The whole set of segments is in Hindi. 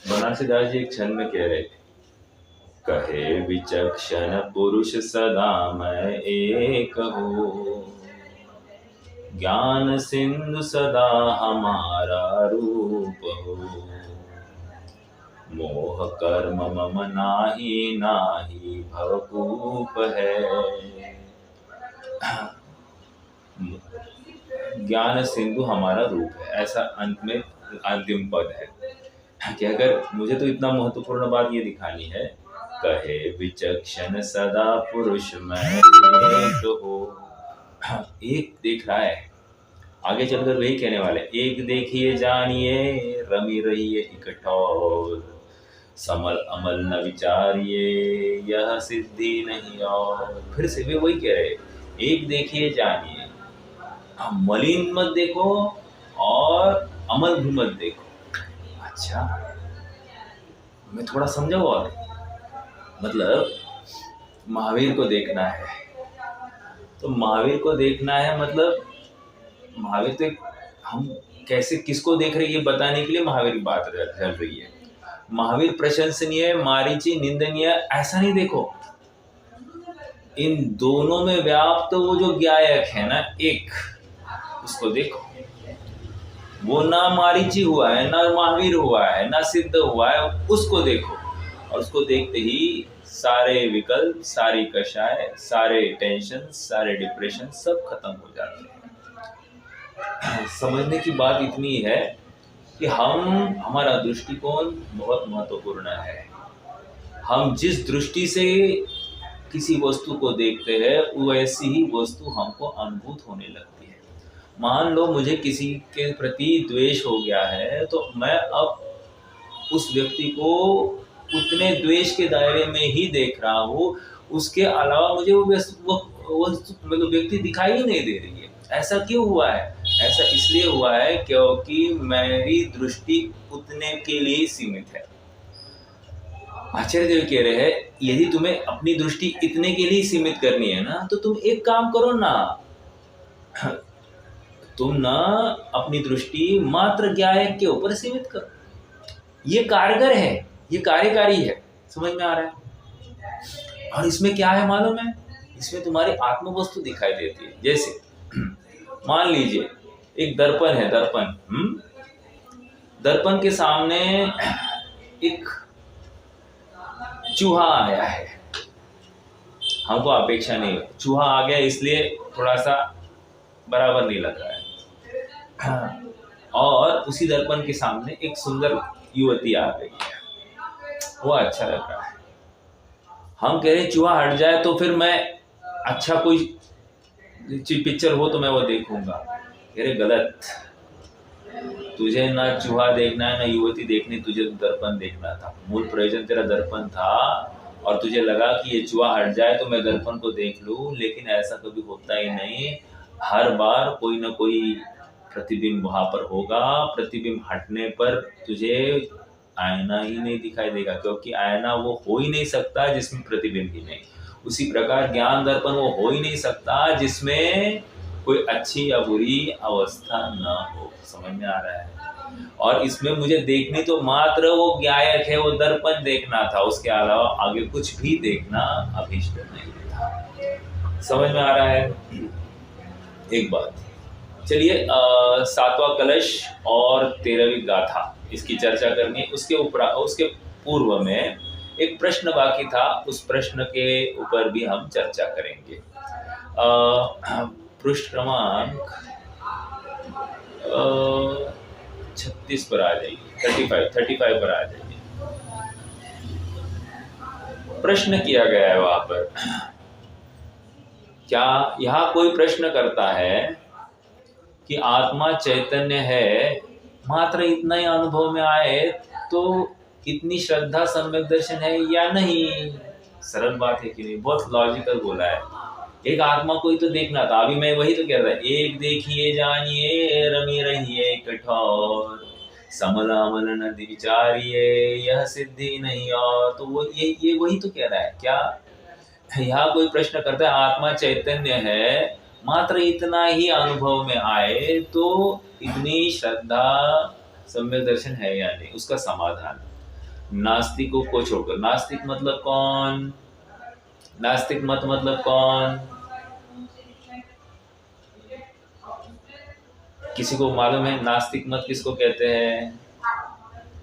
बनारसी दास जी एक छंद में कह रहे थे, कहे विचक्षण पुरुष सदा मैं एक हो, ज्ञान सिंधु सदा हमारा रूप हो, मोह कर्म मम नाही नाही भवकूप है। ज्ञान सिंधु हमारा रूप है, ऐसा अंत में अंतिम पद है कि अगर मुझे तो इतना महत्वपूर्ण बात ये दिखानी है, कहे विचक्षण सदा पुरुष मैं एक हो। एक देख रहा है, आगे चलकर वही कहने वाले, एक देखिए जानिए रमी रहिए इकठौर, समल अमल न विचारिए यह सिद्धि नहीं और। फिर से वे वही कह रहे, एक देखिए जानिए, मलिन मत देखो और अमल भी मत देखो। अच्छा, मैं थोड़ा समझाऊं और, मतलब महावीर को देखना है, तो महावीर को देखना है मतलब महावीर तो हम कैसे किसको देख रहे हैं ये बताने के लिए महावीर की बात चल रही है। महावीर प्रशंसनीय, मारीची निंदनीय, ऐसा नहीं देखो। इन दोनों में व्याप्त तो वो जो ज्ञायक है ना एक, उसको देखो। वो ना मारीची हुआ है, ना महावीर हुआ है, ना सिद्ध हुआ है, उसको देखो। और उसको देखते ही सारे विकल्प, सारी कषाय, सारे टेंशन, सारे डिप्रेशन सब खत्म हो जाते हैं। समझने की बात इतनी है कि हमारा दृष्टिकोण बहुत महत्वपूर्ण है। हम जिस दृष्टि से किसी वस्तु को देखते हैं वैसी ही वस्तु हमको अनुभूत होने लगती है। मान लो मुझे किसी के प्रति द्वेष हो गया है, तो मैं अब उस व्यक्ति को उतने द्वेष के दायरे में ही देख रहा हूँ, उसके अलावा मुझे वो मतलब व्यक्ति दिखाई ही नहीं दे रही है। ऐसा क्यों हुआ है? ऐसा इसलिए हुआ है क्योंकि मेरी दृष्टि उतने के लिए सीमित है। आचार्य देव कह रहे हैं, यदि तुम्हें अपनी दृष्टि इतने के लिए सीमित करनी है ना, तो तुम एक काम करो ना, तुम ना अपनी दृष्टि मात्र ज्ञायक के ऊपर सीमित करो। ये कारगर है, ये कार्यकारी है। समझ में आ रहा है? और इसमें क्या है मालूम है? इसमें तुम्हारी आत्मवस्तु दिखाई देती है। जैसे मान लीजिए एक दर्पण है, दर्पण के सामने एक चूहा आया है, हमको अपेक्षा नहीं, चूहा आ गया इसलिए थोड़ा सा बराबर नहीं लग रहा है, और उसी दर्पण के सामने एक सुंदर युवती आ गई है, वो अच्छा लग रहा है। हम कह रहे चूहा हट जाए तो फिर मैं अच्छा कोई पिक्चर हो तो मैं वो देखूंगा। कह रहे गलत, तुझे ना चूहा देखना है ना युवती देखनी, तुझे दर्पण देखना था। मूल प्रयोजन तेरा दर्पण था और तुझे लगा कि ये चूहा हट जाए तो मैं दर्पण को देख लूं, लेकिन ऐसा कभी होता ही नहीं। हर बार कोई ना कोई प्रतिबिंब वहां पर होगा, प्रतिबिंब हटने पर तुझे आईना ही नहीं दिखाई देगा, क्योंकि आईना वो हो ही नहीं सकता जिसमें प्रतिबिंब ही नहीं। उसी प्रकार ज्ञान दर्पण वो हो ही नहीं सकता जिसमें कोई अच्छी या बुरी अवस्था न हो। समझ में आ रहा है? और इसमें मुझे देखनी तो मात्र वो ज्ञायक है, वो दर्पण देखना था, उसके अलावा आगे कुछ भी देखना अभीष्ट नहीं था। समझ में आ रहा है? एक बात, चलिए 7वां कलश और 13वीं गाथा इसकी चर्चा करनी है। उसके पूर्व में एक प्रश्न बाकी था, उस प्रश्न के ऊपर भी हम चर्चा करेंगे। पृष्ठ क्रमांक 36 पर आ जाइए, 35 पर आ जाइए। प्रश्न किया गया है वहां पर, क्या यहाँ कोई प्रश्न करता है कि आत्मा चैतन्य है, मात्र इतना ही अनुभव में आए तो इतनी श्रद्धा सम्यक दर्शन है या नहीं? सरल बात है कि नहीं? बहुत लॉजिकल बोला है। एक आत्मा को ही तो देखना था, अभी मैं वही तो कह रहा था, एक देखिए जानिए रमी रहिए कठोर, समला अमल न विचारिए यह सिद्धि नहीं और। तो वो ये वही तो कह रहा है। क्या यहाँ कोई प्रश्न करता है आत्मा चैतन्य है, मात्र इतना ही अनुभव में आए तो इतनी श्रद्धा सम्यक दर्शन है या नहीं? उसका समाधान, नास्तिकों को छोड़कर। नास्तिक मतलब कौन? नास्तिक मत मतलब कौन? किसी को मालूम है नास्तिक मत किसको कहते हैं?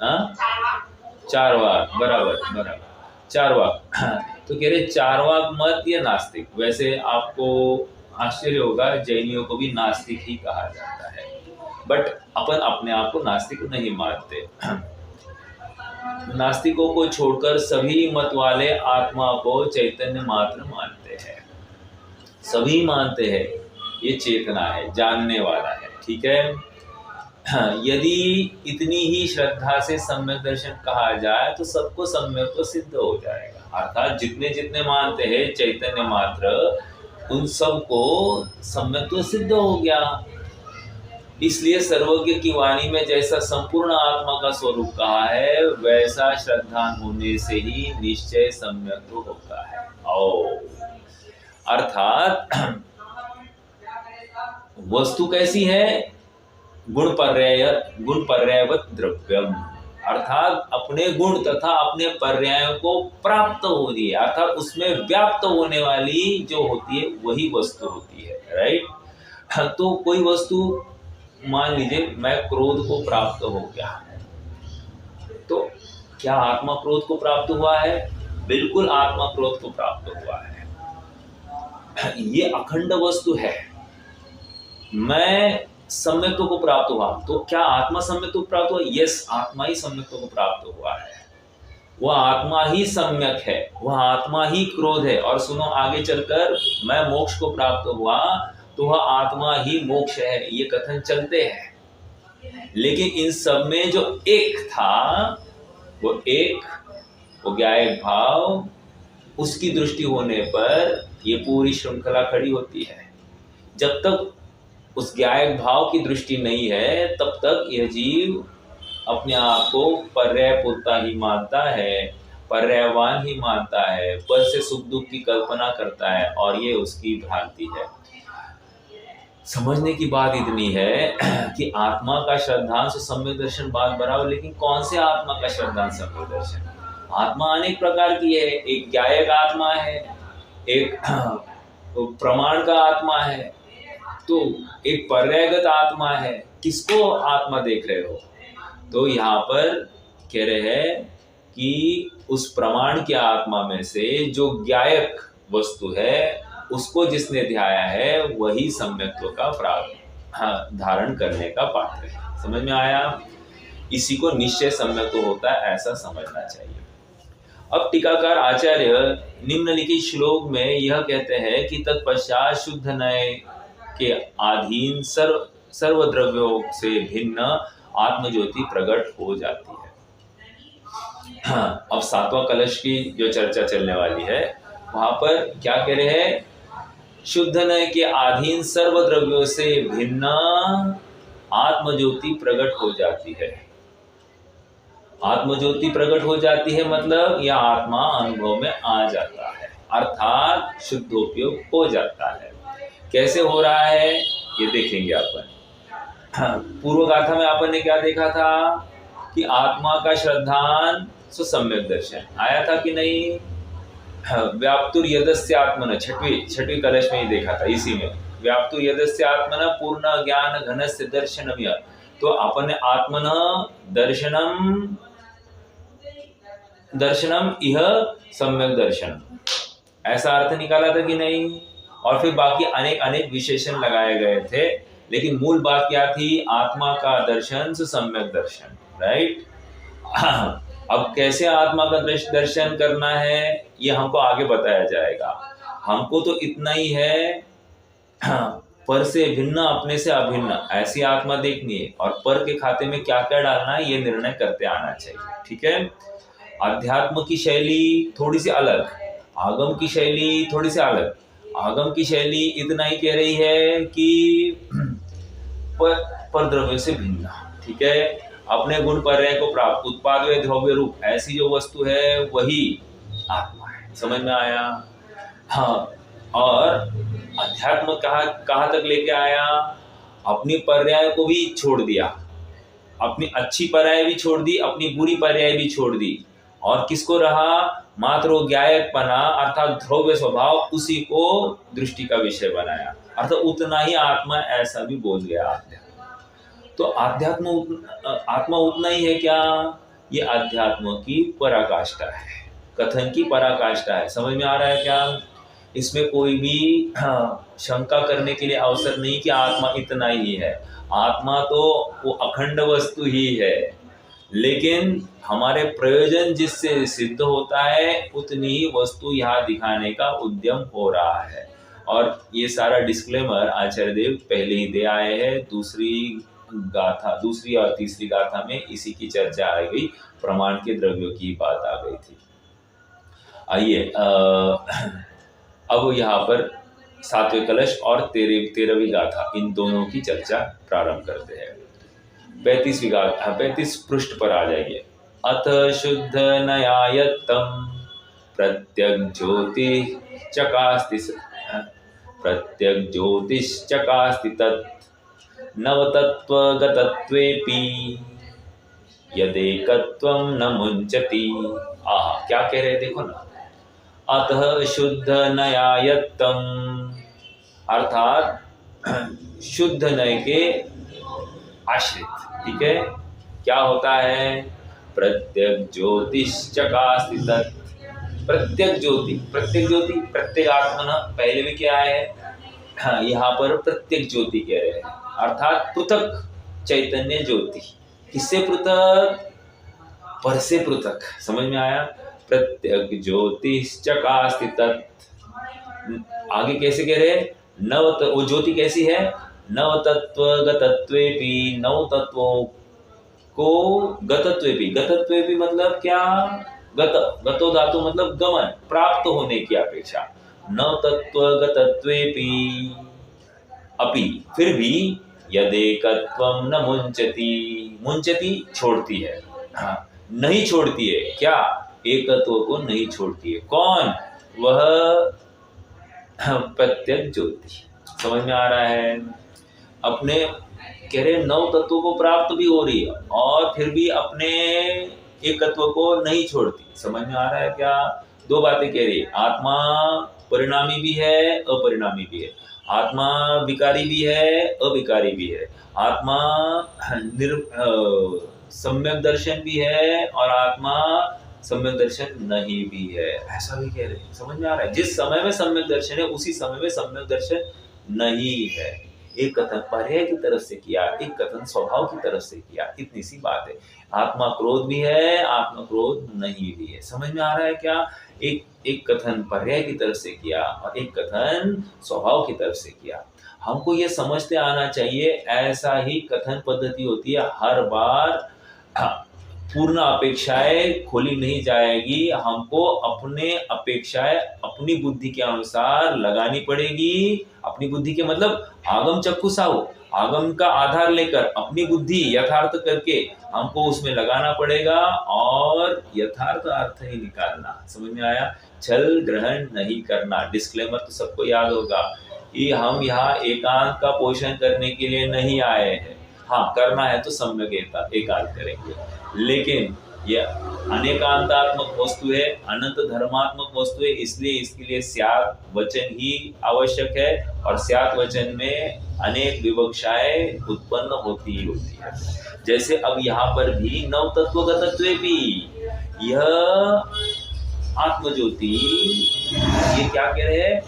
हाँ, चारवाक, बराबर बराबर, चारवाक। तो कह रहे चारवाक मत या नास्तिक। वैसे आपको आश्चर्य होगा, जैनियों को भी नास्तिक ही कहा जाता है, बट अपन अपने आप को नास्तिक नहीं मानते। नास्तिकों को छोड़कर सभी मत वाले आत्मा को चैतन्य मात्र मानते हैं। सभी मानते हैं ये चेतना है, जानने वाला है, ठीक है। यदि इतनी ही श्रद्धा से सम्यक दर्शन कहा जाए तो सबको सम्यक तो सिद्ध हो जाएगा। अर्थात जितने जितने मानते हैं चैतन्य मात्र, उन सबको सम्यक तो सिद्ध हो गया। इसलिए सर्वज्ञ की वाणी में जैसा संपूर्ण आत्मा का स्वरूप कहा है, वैसा श्रद्धा होने से ही निश्चय सम्यक तो होता है। और अर्थात वस्तु कैसी है? गुण पर्यायवत द्रव्यम, अर्थात अपने गुण तथा अपने पर्यायों को प्राप्त हो रही है, अर्थात उसमें व्याप्त होने वाली जो होती है वही वस्तु होती है, राइट। तो कोई वस्तु, मान लीजिए मैं क्रोध को प्राप्त हो गया, तो क्या आत्मा क्रोध को प्राप्त हुआ है? बिल्कुल आत्मा क्रोध को प्राप्त हुआ है। ये अखंड वस्तु है। मैं सम्यक्त्व को प्राप्त हुआ, तो क्या आत्मा सम्यक्त्व को प्राप्त हुआ? यस, आत्मा ही सम्यक्त्व को प्राप्त हुआ है। वह आत्मा ही सम्यक है, वह आत्मा ही क्रोध है। और सुनो, आगे चलकर मैं मोक्ष को प्राप्त हुआ तो वह आत्मा ही मोक्ष है, ये कथन चलते हैं। लेकिन इन सब में जो एक था, वो ज्ञायक भाव, उसकी दृष्टि होने पर ये पूरी श्रृंखला खड़ी होती है। जब तक उस ज्ञायक भाव की दृष्टि नहीं है, तब तक यह जीव अपने आप को पर्याय पुरता ही मानता है, पर्यायवान ही मानता है, पर से सुख दुख की कल्पना करता है, और ये उसकी भ्रांति है। समझने की बात इतनी है कि आत्मा का श्रद्धांश सम्यक दर्शन बात बराबर, लेकिन कौन से आत्मा का श्रद्धांश सम्यक दर्शन? आत्मा अनेक प्रकार की है। एक ज्ञायक आत्मा है, एक प्रमाण का आत्मा है, तो एक पर्यायगत आत्मा है। किसको आत्मा देख रहे हो? तो यहाँ पर कह रहे हैं कि उस प्रमाण की आत्मा में से जो ज्ञायक वस्तु है, उसको जिसने ध्याया है, वही सम्यक्त्व का प्राप्त धारण करने का पात्र है। समझ में आया? इसी को निश्चय सम्यक्त्व होता है, ऐसा समझना चाहिए। अब टीकाकार आचार्य निम्नलिखित श्लोक में यह कहते हैं कि तत्पश्चात शुद्ध नय के अधीन सर्वद्रव्यों से भिन्न आत्मज्योति प्रकट हो जाती है। हाँ, अब सातवां कलश की जो चर्चा चलने वाली है, वहां पर क्या कह रहे हैं? शुद्ध नय के अधीन सर्वद्रव्यों से भिन्न आत्मज्योति प्रकट हो जाती है। आत्मज्योति प्रकट हो जाती है मतलब यह आत्मा अनुभव में आ जाता है, अर्थात शुद्धोपयोग हो जाता है। कैसे हो रहा है ये देखेंगे अपन। पूर्व गाथा में अपन ने क्या देखा था कि आत्मा का श्रद्धान सम्यक दर्शन आया था कि नहीं? व्याप्तुर यदस्य आत्मन, छठवीं कलश में ही देखा था। इसी में व्याप्तुर यदस्य आत्मन पूर्ण ज्ञान घनस्य दर्शनम, तो अपन ने आत्मन दर्शनम इह सम्यक दर्शन, ऐसा अर्थ निकाला था कि नहीं? और फिर बाकी अनेक विशेषण लगाए गए थे, लेकिन मूल बात क्या थी? आत्मा का दर्शन सम्यक दर्शन, राइट। अब कैसे आत्मा का दर्शन करना है ये हमको आगे बताया जाएगा। हमको तो इतना ही है, पर से भिन्न अपने से अभिन्न ऐसी आत्मा देखनी है, और पर के खाते में क्या क्या डालना है ये निर्णय करते आना चाहिए, ठीक है। अध्यात्म की शैली थोड़ी सी अलग, आगम की शैली थोड़ी सी अलग। आगम की शैली इतना ही कह रही है कि पर द्रव्य से भिन्न, ठीक है, अपने गुण पर्याय को प्राप्त, उत्पाद व द्रव्य रूप ऐसी जो वस्तु है वही आत्मा है। समझ में आया? हाँ। और अध्यात्म कहाँ तक लेके आया? अपनी पर्याय को भी छोड़ दिया, अपनी अच्छी पर्याय भी छोड़ दी, अपनी बुरी पर्याय भी छोड़ दी, और किसको रहा? मात्र वो ज्ञायकपना अर्थात ध्रुव स्वभाव, उसी को दृष्टि का विषय बनाया, अर्थात उतना ही आत्मा, ऐसा भी बोल गया अध्यात्म। तो आत्मा उतना ही है क्या? ये अध्यात्म की पराकाष्ठा है, कथन की पराकाष्ठा है। समझ में आ रहा है क्या? इसमें कोई भी शंका करने के लिए अवसर नहीं कि आत्मा इतना ही है। आत्मा तो वो अखंड वस्तु ही है, लेकिन हमारे प्रयोजन जिससे सिद्ध होता है उतनी ही वस्तु यहाँ दिखाने का उद्यम हो रहा है। और ये सारा डिस्क्लेमर आचार्य देव पहले ही दे आए हैं। दूसरी और तीसरी गाथा में इसी की चर्चा आ गई, प्रमाण के द्रव्यों की बात आ गई थी। आइए अब यहाँ पर सातवें कलश और 13वीं गाथा, इन दोनों की चर्चा प्रारंभ करते हैं। 35वीं गाथा, 35 पृष्ठ पर आ जाइए। अथ शुद्ध नयायत्तम प्रत्यग ज्योतिश्चकास्ति तत् नवतत्त्वगतत्वेपि यदेकत्वं न मुञ्चति। क्या कह रहे हैं देखो ना। अतः शुद्ध नयायत्तम, अर्थात शुद्ध नय के आश्रित, ठीक है। क्या होता है? प्रत्यग ज्योतिश्चकास्ति तत्, प्रत्यक ज्योति, प्रत्येक आत्मना, पहले भी क्या है? यहाँ पर प्रत्येक ज्योति कह रहे हैं, अर्थात पृथक चैतन्य ज्योति। किससे पृथक? पर से पृथक। समझ में आया? प्रत्यक ज्योतिश्चकास्ति तत्। आगे कैसे कह रहे? वो ज्योति कैसी है? नवतत्त्वगतत्वेपि, नव तत्वों को गतत्वेपि, गतत्वेपि मतलब क्या? गतो धातु मतलब गमन, प्राप्त होने की अपेक्षा। नवतत्त्वगतत्वेपि अपि, फिर भी यदेकत्वं न मुञ्चति, मुञ्चति छोड़ती है, नहीं छोड़ती है। क्या? एकत्व को नहीं छोड़ती है। कौन? वह प्रत्यक ज्योति। समझ में आ रहा है? अपने कह रहे नौ तत्वों को प्राप्त भी हो रही है और फिर भी अपने एकत्व को नहीं छोड़ती। समझ में आ रहा है क्या? दो बातें कह रही है। आत्मा परिणामी भी है, अपरिणामी भी है। आत्मा विकारी भी है, अविकारी भी है। आत्मा सम्यक दर्शन भी है और आत्मा सम्यक दर्शन नहीं भी है, ऐसा भी कह रहे हैं। समझ में आ रहा है? जिस समय में सम्यक दर्शन है उसी समय में सम्यक दर्शन नहीं है। एक कथन पर्याय की तरफ से किया, एक कथन स्वभाव की तरफ से किया, इतनी सी बात है। आत्मा क्रोध भी है, आत्मा क्रोध नहीं भी है। समझ में आ रहा है क्या? एक कथन पर्याय की तरफ से किया और एक कथन स्वभाव की तरफ से किया। हमको ये समझते आना चाहिए, ऐसा ही कथन पद्धति होती है। हर बार पूर्ण अपेक्षाएं खोली नहीं जाएगी, हमको अपने अपेक्षाएं अपनी बुद्धि के अनुसार लगानी पड़ेगी। अपनी बुद्धि के मतलब आगम चक्षुषा हो, आगम का आधार लेकर अपनी बुद्धि यथार्थ करके हमको उसमें लगाना पड़ेगा और यथार्थ अर्थ ही निकालना। समझ में आया? छल ग्रहण नहीं करना। डिस्क्लेमर तो सबको याद होगा कि हम यहाँ एकांत का पोषण करने के लिए नहीं आए हैं। हाँ, करना है तो सम्यक एकांत करेंगे, लेकिन ये अनेकांतात्मक वस्तु है, अनंत धर्मात्मक वस्तु है, इसलिए इसके लिए स्यात् वचन ही आवश्यक है और स्यात् वचन में अनेक विवक्षाएं उत्पन्न होती ही होती है। जैसे अब यहाँ पर भी नव तत्वगतत्वे भी, यह आत्मज्योति, ये क्या कह रहे हैं?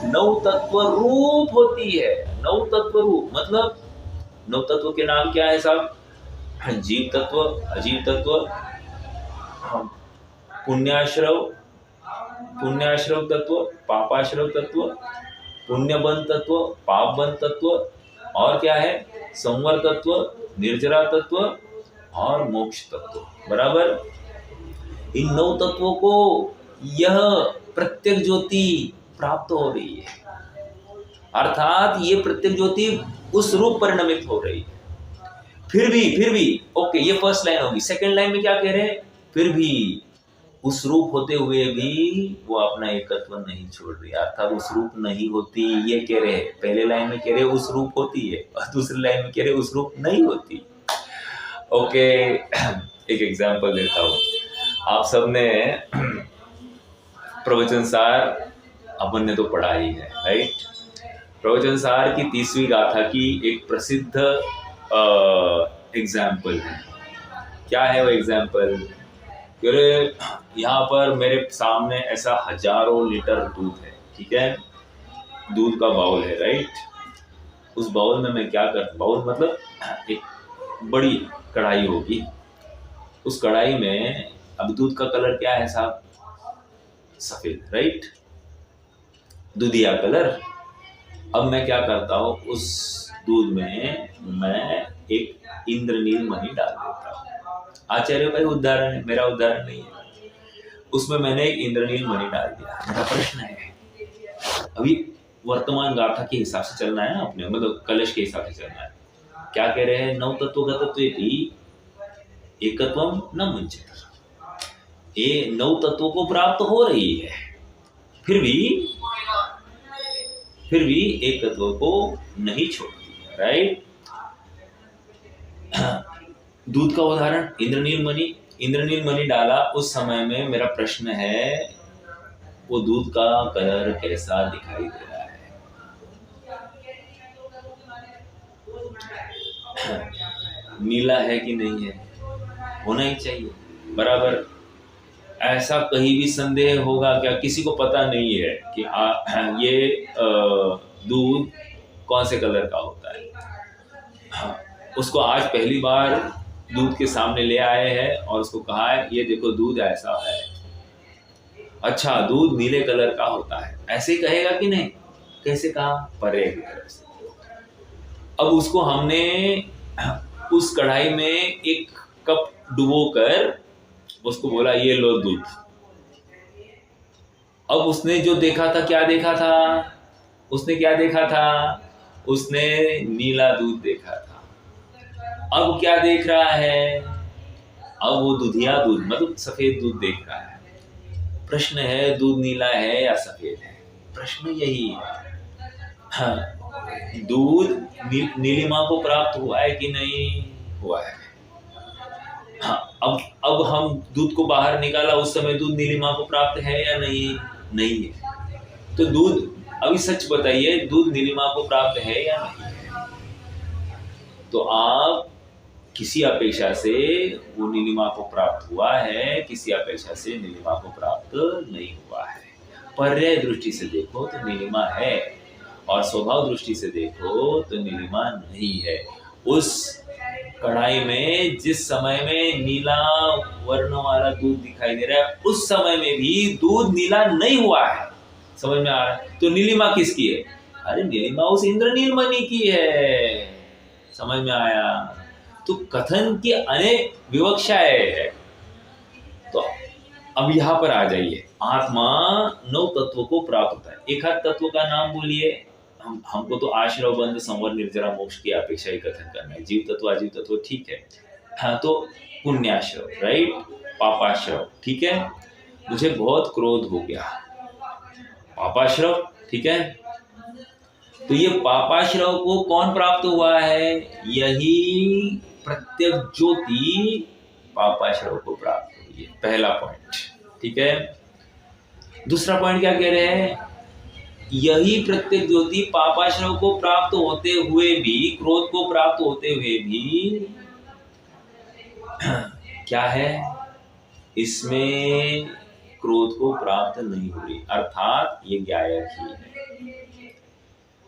नव तत्व रूप होती है। नव तत्व रूप मतलब नव तत्व के नाम क्या है साहब? जीव तत्व, अजीव तत्व, पुण्याश्रव तत्व, पापाश्रव तत्व, पुण्यबन तत्व, पापबन तत्व, और क्या है? संवर तत्व, निर्जरा तत्व और मोक्ष तत्व। बराबर? इन 9 तत्वों को यह प्रत्येक ज्योति प्राप्त हो रही है, अर्थात ये प्रत्येक ज्योति उस रूप परिणमित हो रही है। फिर भी ओके, ये फर्स्ट लाइन होगी। सेकंड लाइन में क्या कह रहे हैं? फिर भी उस रूप होते हुए भी वो अपना एकत्व नहीं छोड़ रही, अर्थात उस रूप नहीं होती, ये कह रहे हैं। पहले लाइन में कह रहे उस रूप होती है और दूसरी लाइन में कह रहे उस रूप नहीं होती। ओके, एक एग्जांपल देता हूँ। आप सबने प्रवचन सार अपन ने तो पढ़ा ही है, राइट। प्रवचन सार की 30वीं गाथा की एक प्रसिद्ध एग्जाम्पल है। क्या है वो एग्जाम्पल? अरे यहाँ पर मेरे सामने ऐसा हजारों लीटर दूध है, ठीक है, दूध का बाउल है, राइट। उस बाउल में मैं क्या करता, बाउल मतलब एक बड़ी कढ़ाई होगी, उस कढ़ाई में अब दूध का कलर क्या है साहब? सफेद, राइट, दूधिया कलर। अब मैं क्या करता हूँ, उस दूध में मैं एक इंद्रनील मणि डाल देता हूँ। आचार्य भाई उदाहरण है, मेरा उदाहरण नहीं है। उसमें मैंने एक इंद्रनील मणि डाल दिया। मेरा प्रश्न है, अभी वर्तमान गाथा के हिसाब से चलना है ना अपने, मतलब कलश के हिसाब से चलना है। क्या कह रहे हैं? नौ तत्वगतत्वेति एकत्वम न मुंचते। ये 9 तत्वों को प्राप्त हो रही है, फिर भी एक तत्व को नहीं छोड़ती, राइट। दूध का उदाहरण इंद्रनील मणि डाला उस समय में। मेरा प्रश्न है, वो दूध का कलर कैसा दिखाई दे रहा है? नीला है कि नहीं है? होना ही चाहिए बराबर। ऐसा कहीं भी संदेह होगा क्या? किसी को पता नहीं है कि ये दूध कौन से कलर का होता है। उसको आज पहली बार दूध के सामने ले आए हैं और उसको कहा है, ये देखो दूध ऐसा है, अच्छा दूध नीले कलर का होता है, ऐसे ही कहेगा कि नहीं? कैसे कहा? पर्याय की तरफ से। अब उसको हमने उस कढ़ाई में एक कप डुबोकर उसको बोला, ये लो दूध। अब उसने जो देखा था, क्या देखा था? उसने क्या देखा था? उसने नीला दूध देखा था। अब क्या देख रहा है? अब वो दूधिया दूध, मतलब सफेद दूध देख रहा है। प्रश्न है, दूध नीला है या सफेद है? प्रश्न यही है। हाँ, दूध नीलिमा को प्राप्त हुआ है कि नहीं हुआ है? हाँ, अब हम दूध को बाहर निकाला, उस समय दूध नीलिमा को प्राप्त है या नहीं है। तो दूध, अभी सच बताइए, दूध नीलिमा को प्राप्त है या नहीं है? तो आप किसी अपेक्षा से वो नीलिमा को प्राप्त हुआ है, किसी अपेक्षा से नीलिमा को प्राप्त नहीं हुआ है। पर्याय दृष्टि से देखो तो नीलिमा है, और स्वभाव दृष्टि से देखो तो नीलिमा नहीं है। उस कढ़ाई में जिस समय में नीला वर्ण वाला दूध दिखाई दे रहा है, उस समय में भी दूध नीला नहीं हुआ है। समझ में आ रहा है? तो नीलिमा किसकी है? अरे नीलिमा उस इंद्रनील मणि की है। समझ में आया? तो कथन की अनेक विवक्षाएं है। तो अब यहाँ पर आ जाइए, आत्मा 9 तत्वों को प्राप्त होता है। एक आध तत्व का नाम बोलिए। हमको तो आश्रव बंध संवर निर्जरा मोक्ष की अपेक्षा ही कथन करना है। जीव तत्व अजीव तत्व ठीक है, हाँ, तो पुण्याश्रव, राइट, पापाश्रव, ठीक है। मुझे बहुत क्रोध हो गया, पापाश्रव, ठीक है। तो ये पापाश्रव को कौन प्राप्त हुआ है? यही प्रत्यक्ष ज्योति पापाश्रव को प्राप्त हुई है। पहला पॉइंट, ठीक है। दूसरा पॉइंट क्या कह रहे हैं? यही प्रत्यक्ष ज्योति पापाश्रव को प्राप्त होते हुए भी, क्रोध को प्राप्त होते हुए भी क्या है? इसमें क्रोध को प्राप्त नहीं हो रही, अर्थात ये ज्ञायक ही है।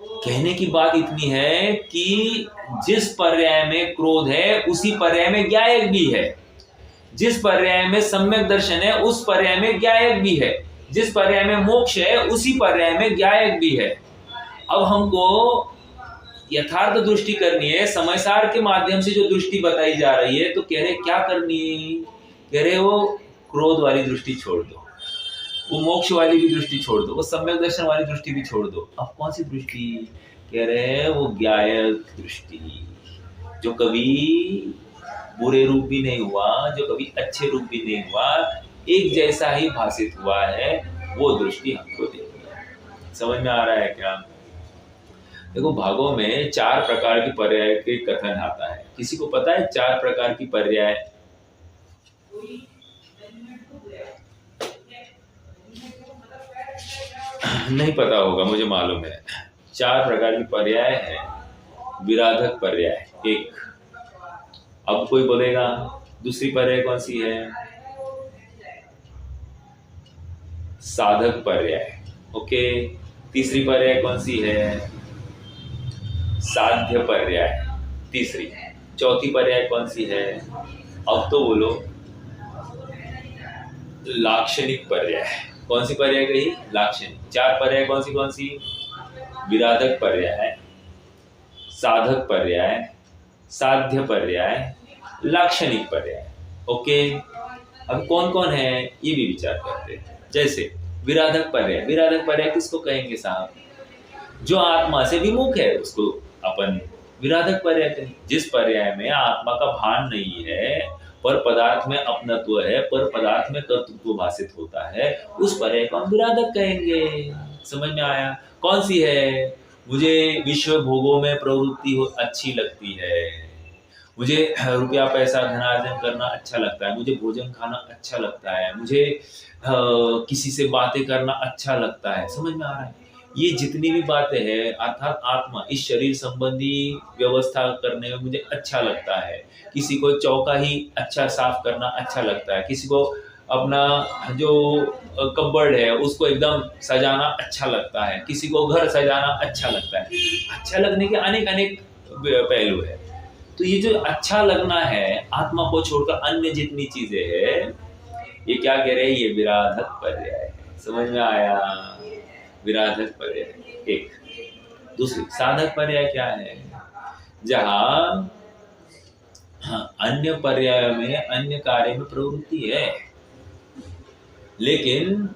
कहने की बात इतनी है कि जिस पर्याय में क्रोध है उसी पर्याय में ज्ञायक भी है। जिस पर्याय में सम्यक दर्शन है उस पर्याय में ज्ञायक भी है। जिस पर्याय में मोक्ष है उसी पर्याय में ज्ञायक भी है। अब हमको यथार्थ दृष्टि करनी है, समयसार के माध्यम से जो दृष्टि बताई जा रही है। तो कह रहे क्या करनी है? कह रहे वो क्रोध वाली दृष्टि छोड़ दो, वो मोक्ष वाली भी दृष्टि छोड़ दो, वो सम्यक दर्शन वाली दृष्टि भी छोड़ दो। अब कौन सी दृष्टि? कह रहे हैं वो ज्ञायक दृष्टि, जो कभी बुरे रूप भी नहीं हुआ, जो कभी अच्छे रूप भी नहीं हुआ, एक जैसा ही भाषित हुआ है, वो दृष्टि हमको देखनी है। समझ में आ रहा है क्या? देखो, भागों में 4 प्रकार की पर्याय के कथन आता है। किसी को पता है 4 प्रकार की पर्याय? नहीं पता होगा, मुझे मालूम है। 4 प्रकार की पर्याय है। विराधक पर्याय एक। अब कोई बोलेगा दूसरी पर्याय कौन सी है? साधक पर्याय। ओके। तीसरी पर्याय कौन सी है? साध्य पर्याय तीसरी। चौथी पर्याय कौन सी है? अब तो बोलो। लाक्षणिक पर्याय। कौन सी पर्याय कही? लाक्षणिक। 4 पर्याय कौन सी? विराधक पर्याय, साधक पर्याय, साध्य पर्याय, लाक्षणिक पर्याय। ओके। अब कौन कौन है ये भी विचार करते हैं। जैसे विराधक पर्याय। विराधक पर्याय किसको कहेंगे साहब? जो आत्मा से विमुख है उसको अपन विराधक पर्याय कहेंगे। जिस पर्याय में आत्मा का भान नहीं है, पर पदार्थ में अपनत्व है, पर पदार्थ में कर्तृत्व भाषित होता है, उस पर्याय को हम विराधक कहेंगे। समझ में आया? कौन सी है? मुझे विश्व भोगों में प्रवृत्ति अच्छी लगती है, मुझे रुपया पैसा धनार्जन करना अच्छा लगता है, मुझे भोजन खाना अच्छा लगता है, मुझे किसी से बातें करना अच्छा लगता है। समझ में आ रहा है? ये जितनी भी बातें हैं, अर्थात आत्मा इस शरीर संबंधी व्यवस्था करने में मुझे अच्छा लगता है। किसी को चौका ही अच्छा साफ करना अच्छा लगता है, किसी को अपना जो कपबोर्ड है उसको एकदम सजाना अच्छा लगता है, किसी को घर सजाना अच्छा लगता है। अच्छा लगने के अनेक अनेक पहलू है। तो ये जो अच्छा लगना है आत्मा को छोड़कर अन्य जितनी चीजें हैं, ये क्या कह रहे हैं? ये विराधक पर्याय है। समझ में आया? विराधक पर्याय एक। दूसरी साधक पर्याय क्या है? जहां अन्य पर्याय में अन्य कार्य में प्रवृत्ति है, लेकिन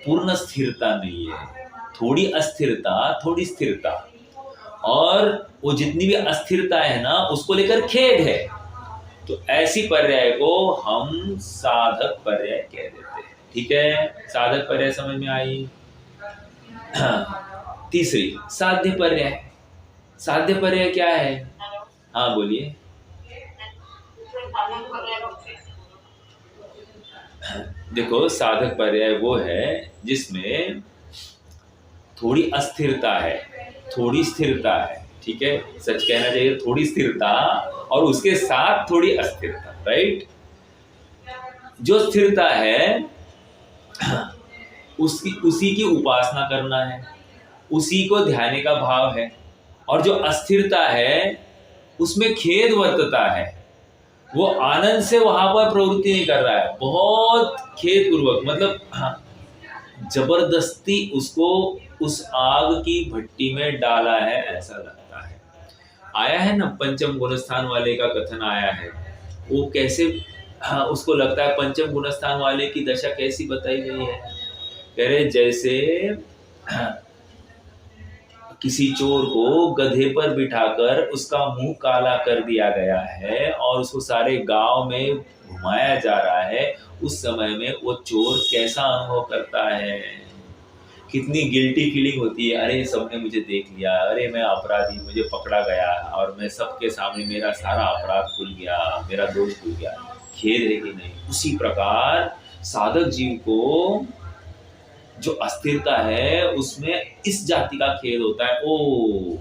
पूर्ण स्थिरता नहीं है, थोड़ी अस्थिरता, थोड़ी स्थिरता, और वो जितनी भी अस्थिरता है ना उसको लेकर खेद है। तो ऐसी पर्याय को हम साधक पर्याय कह देते हैं। ठीक है? साधक पर्याय समझ में आई? तीसरी साध्य पर्याय। साध्य पर्याय क्या है? हाँ बोलिए। देखो, साधक पर्याय वो है जिसमें थोड़ी अस्थिरता है, थोड़ी स्थिरता है। ठीक है? सच कहना चाहिए, थोड़ी स्थिरता और उसके साथ थोड़ी अस्थिरता। राइट? जो स्थिरता है उसी की उपासना करना है, उसी को ध्यान का भाव है। और जो अस्थिरता है उसमें खेद वर्तता है, वो आनंद से वहां पर प्रवृत्ति नहीं कर रहा है, बहुत खेद पूर्वक, मतलब जबरदस्ती उसको उस आग की भट्टी में डाला है, ऐसा लगता है। आया है ना पंचम गुणस्थान वाले का कथन आया है, वो कैसे उसको लगता है। पंचम गुणस्थान वाले की दशा कैसी बताई गई है? कह रहे जैसे किसी चोर को गधे पर बिठाकर उसका मुंह काला कर दिया गया है और उसको सारे गांव में घुमाया जा रहा है, उस समय में वो चोर कैसा अनुभव करता है? कितनी गिल्टी फीलिंग होती है। अरे सबने मुझे देख लिया, अरे मैं अपराधी, मुझे पकड़ा गया और मैं सबके सामने मेरा सारा अपराध खुल गया, मेरा दोष खुल गया। खेद है कि नहीं? उसी प्रकार साधक जीव को जो अस्थिरता है उसमें इस जाति का खेद होता है। ओ,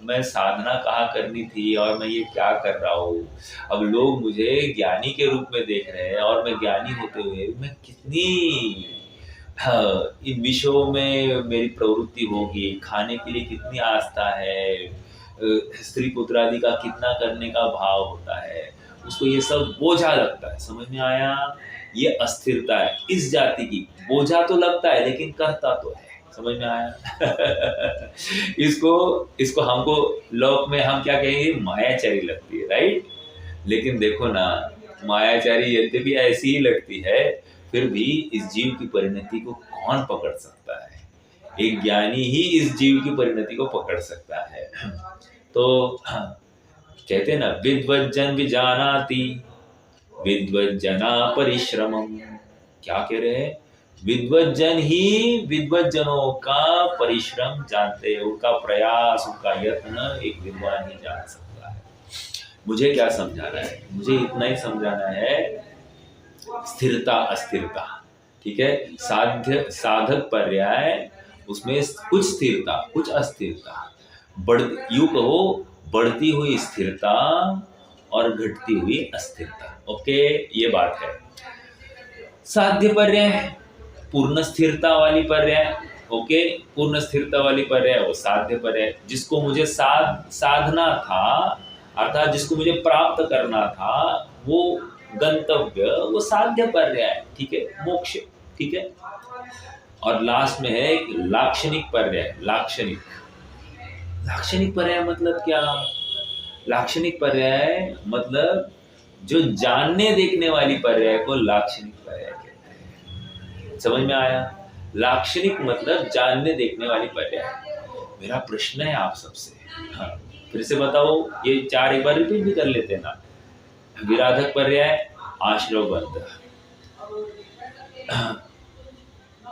मैं साधना कहाँ करनी थी और मैं ये क्या कर रहा हूँ। अब लोग मुझे ज्ञानी के रूप में देख रहे हैं और मैं ज्ञानी होते हुए मैं कितनी इन विषयों में मेरी प्रवृत्ति होगी, खाने के लिए कितनी आस्था है, स्त्री पुत्र आदि का कितना करने का भाव होता है, उसको ये सब बोझा लगता है। समझ में आया? ये अस्थिरता है इस जाति की। बोझा तो लगता है लेकिन करता तो है। समझ में आया? इसको हमको लोक में हम क्या कहेंगे? मायाचारी लगती है। राइट? लेकिन देखो ना, मायाचारी यद्यपि ऐसी ही लगती है, फिर भी इस जीव की परिणति को कौन पकड़ सकता है? एक ज्ञानी ही इस जीव की परिणति को पकड़ सकता है। तो कहते हैं ना, विद्वज्जन विजानाति विद्वज्जना परिश्रमम। क्या कह रहे हैं? विद्वज्जन ही विद्वज्जनों का परिश्रम जानते हैं, उनका प्रयास, उनका यत्न एक विद्वान ही जान सकता है। मुझे क्या समझाना है? मुझे इतना ही समझाना है स्थिरता अस्थिरता, ठीक है। साध्य साधक पर्याय, उसमें कुछ स्थिरता कुछ अस्थिरता, यूं कहो बढ़ती हुई स्थिरता और घटती हुई अस्थिरता। ओके, ये बात है। साध्य पर्याय पूर्ण स्थिरता वाली पर्याय, ओके, पूर्ण स्थिरता वाली पर्याय वो साध्य पर्याय। जिसको मुझे साधना था, अर्थात जिसको मुझे प्राप्त करना था, वो गंतव्य, वो साध्य पर्याय, ठीक है, मोक्ष, ठीक है। और लास्ट में है एक लाक्षणिक पर्याय। लाक्षणिक पर्याय मतलब क्या? लाक्षणिक पर्याय मतलब जो जानने देखने वाली पर्याय को लाक्षणिक पर्याय कहते हैं। समझ में आया? लाक्षणिक मतलब जानने देखने वाली पर्याय। मेरा प्रश्न है आप सबसे, हाँ, फिर से बताओ, ये चार एक बार रिपीट भी कर लेते हैं ना। विराधक पर्याय आश्रव बंध,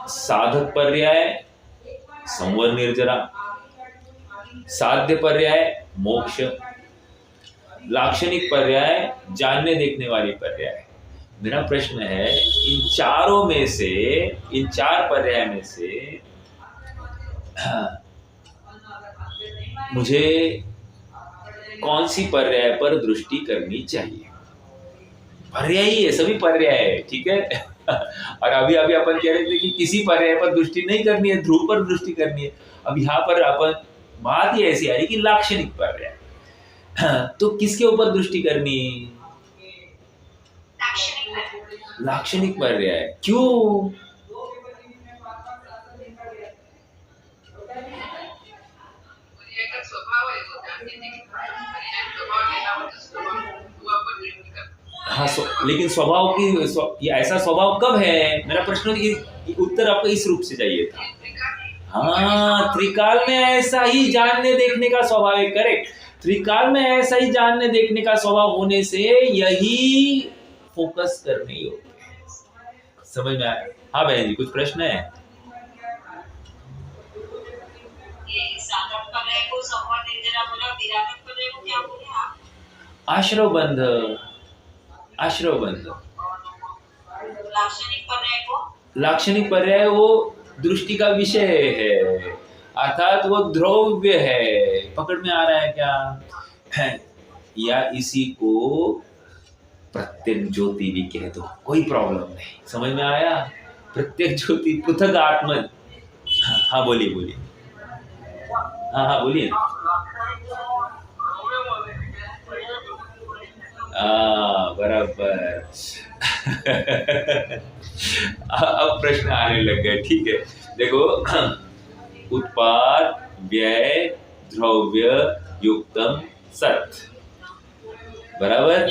साधक पर्याय संवर निर्जरा, साध्य पर्याय मोक्ष, लाक्षणिक पर्याय जानने देखने वाली पर्याय। मेरा प्रश्न है, इन चारों में से, इन चार पर्याय में से मुझे कौन सी पर्याय पर दृष्टि करनी चाहिए? पर्याय ही है, सभी पर्याय है, ठीक है। और अभी अभी अपन कह रहे थे कि किसी पर्याय पर दृष्टि नहीं करनी है, ध्रुव पर दृष्टि करनी है। अब यहाँ पर अपन बात ही ऐसी आई कि लाक्षणिक पर्याय, तो किसके ऊपर दृष्टि करनी? लाक्षणिक पर्याय। क्यों? हाँ, लेकिन स्वभाव की ऐसा स्वभाव कब है? मेरा प्रश्न उत्तर आपको इस रूप से चाहिए था। हाँ, त्रिकाल में ऐसा ही जानने देखने का स्वभाव है, करेक्ट। त्रिकाल में ऐसा ही जानने देखने का स्वभाव होने से यही फोकस करने योग्य है। समझ में आया? हाँ बहन जी, कुछ प्रश्न है? आश्रव बंध, आश्रव बंध। लाक्षणिक पर्याय वो दृष्टि का विषय है, अर्थात वो द्रव्य है। पकड़ में आ रहा है क्या? या इसी को प्रत्येक ज्योति भी कह दो, कोई प्रॉब्लम नहीं। समझ में आया? प्रत्येक ज्योति पृथक आत्मा। हाँ बोलिए बोलिए, हाँ बोलिए। बराबर। अब प्रश्न आने लग गए, ठीक है। देखो, उत्पाद व्यय द्रव्य युक्तम सत, बराबर,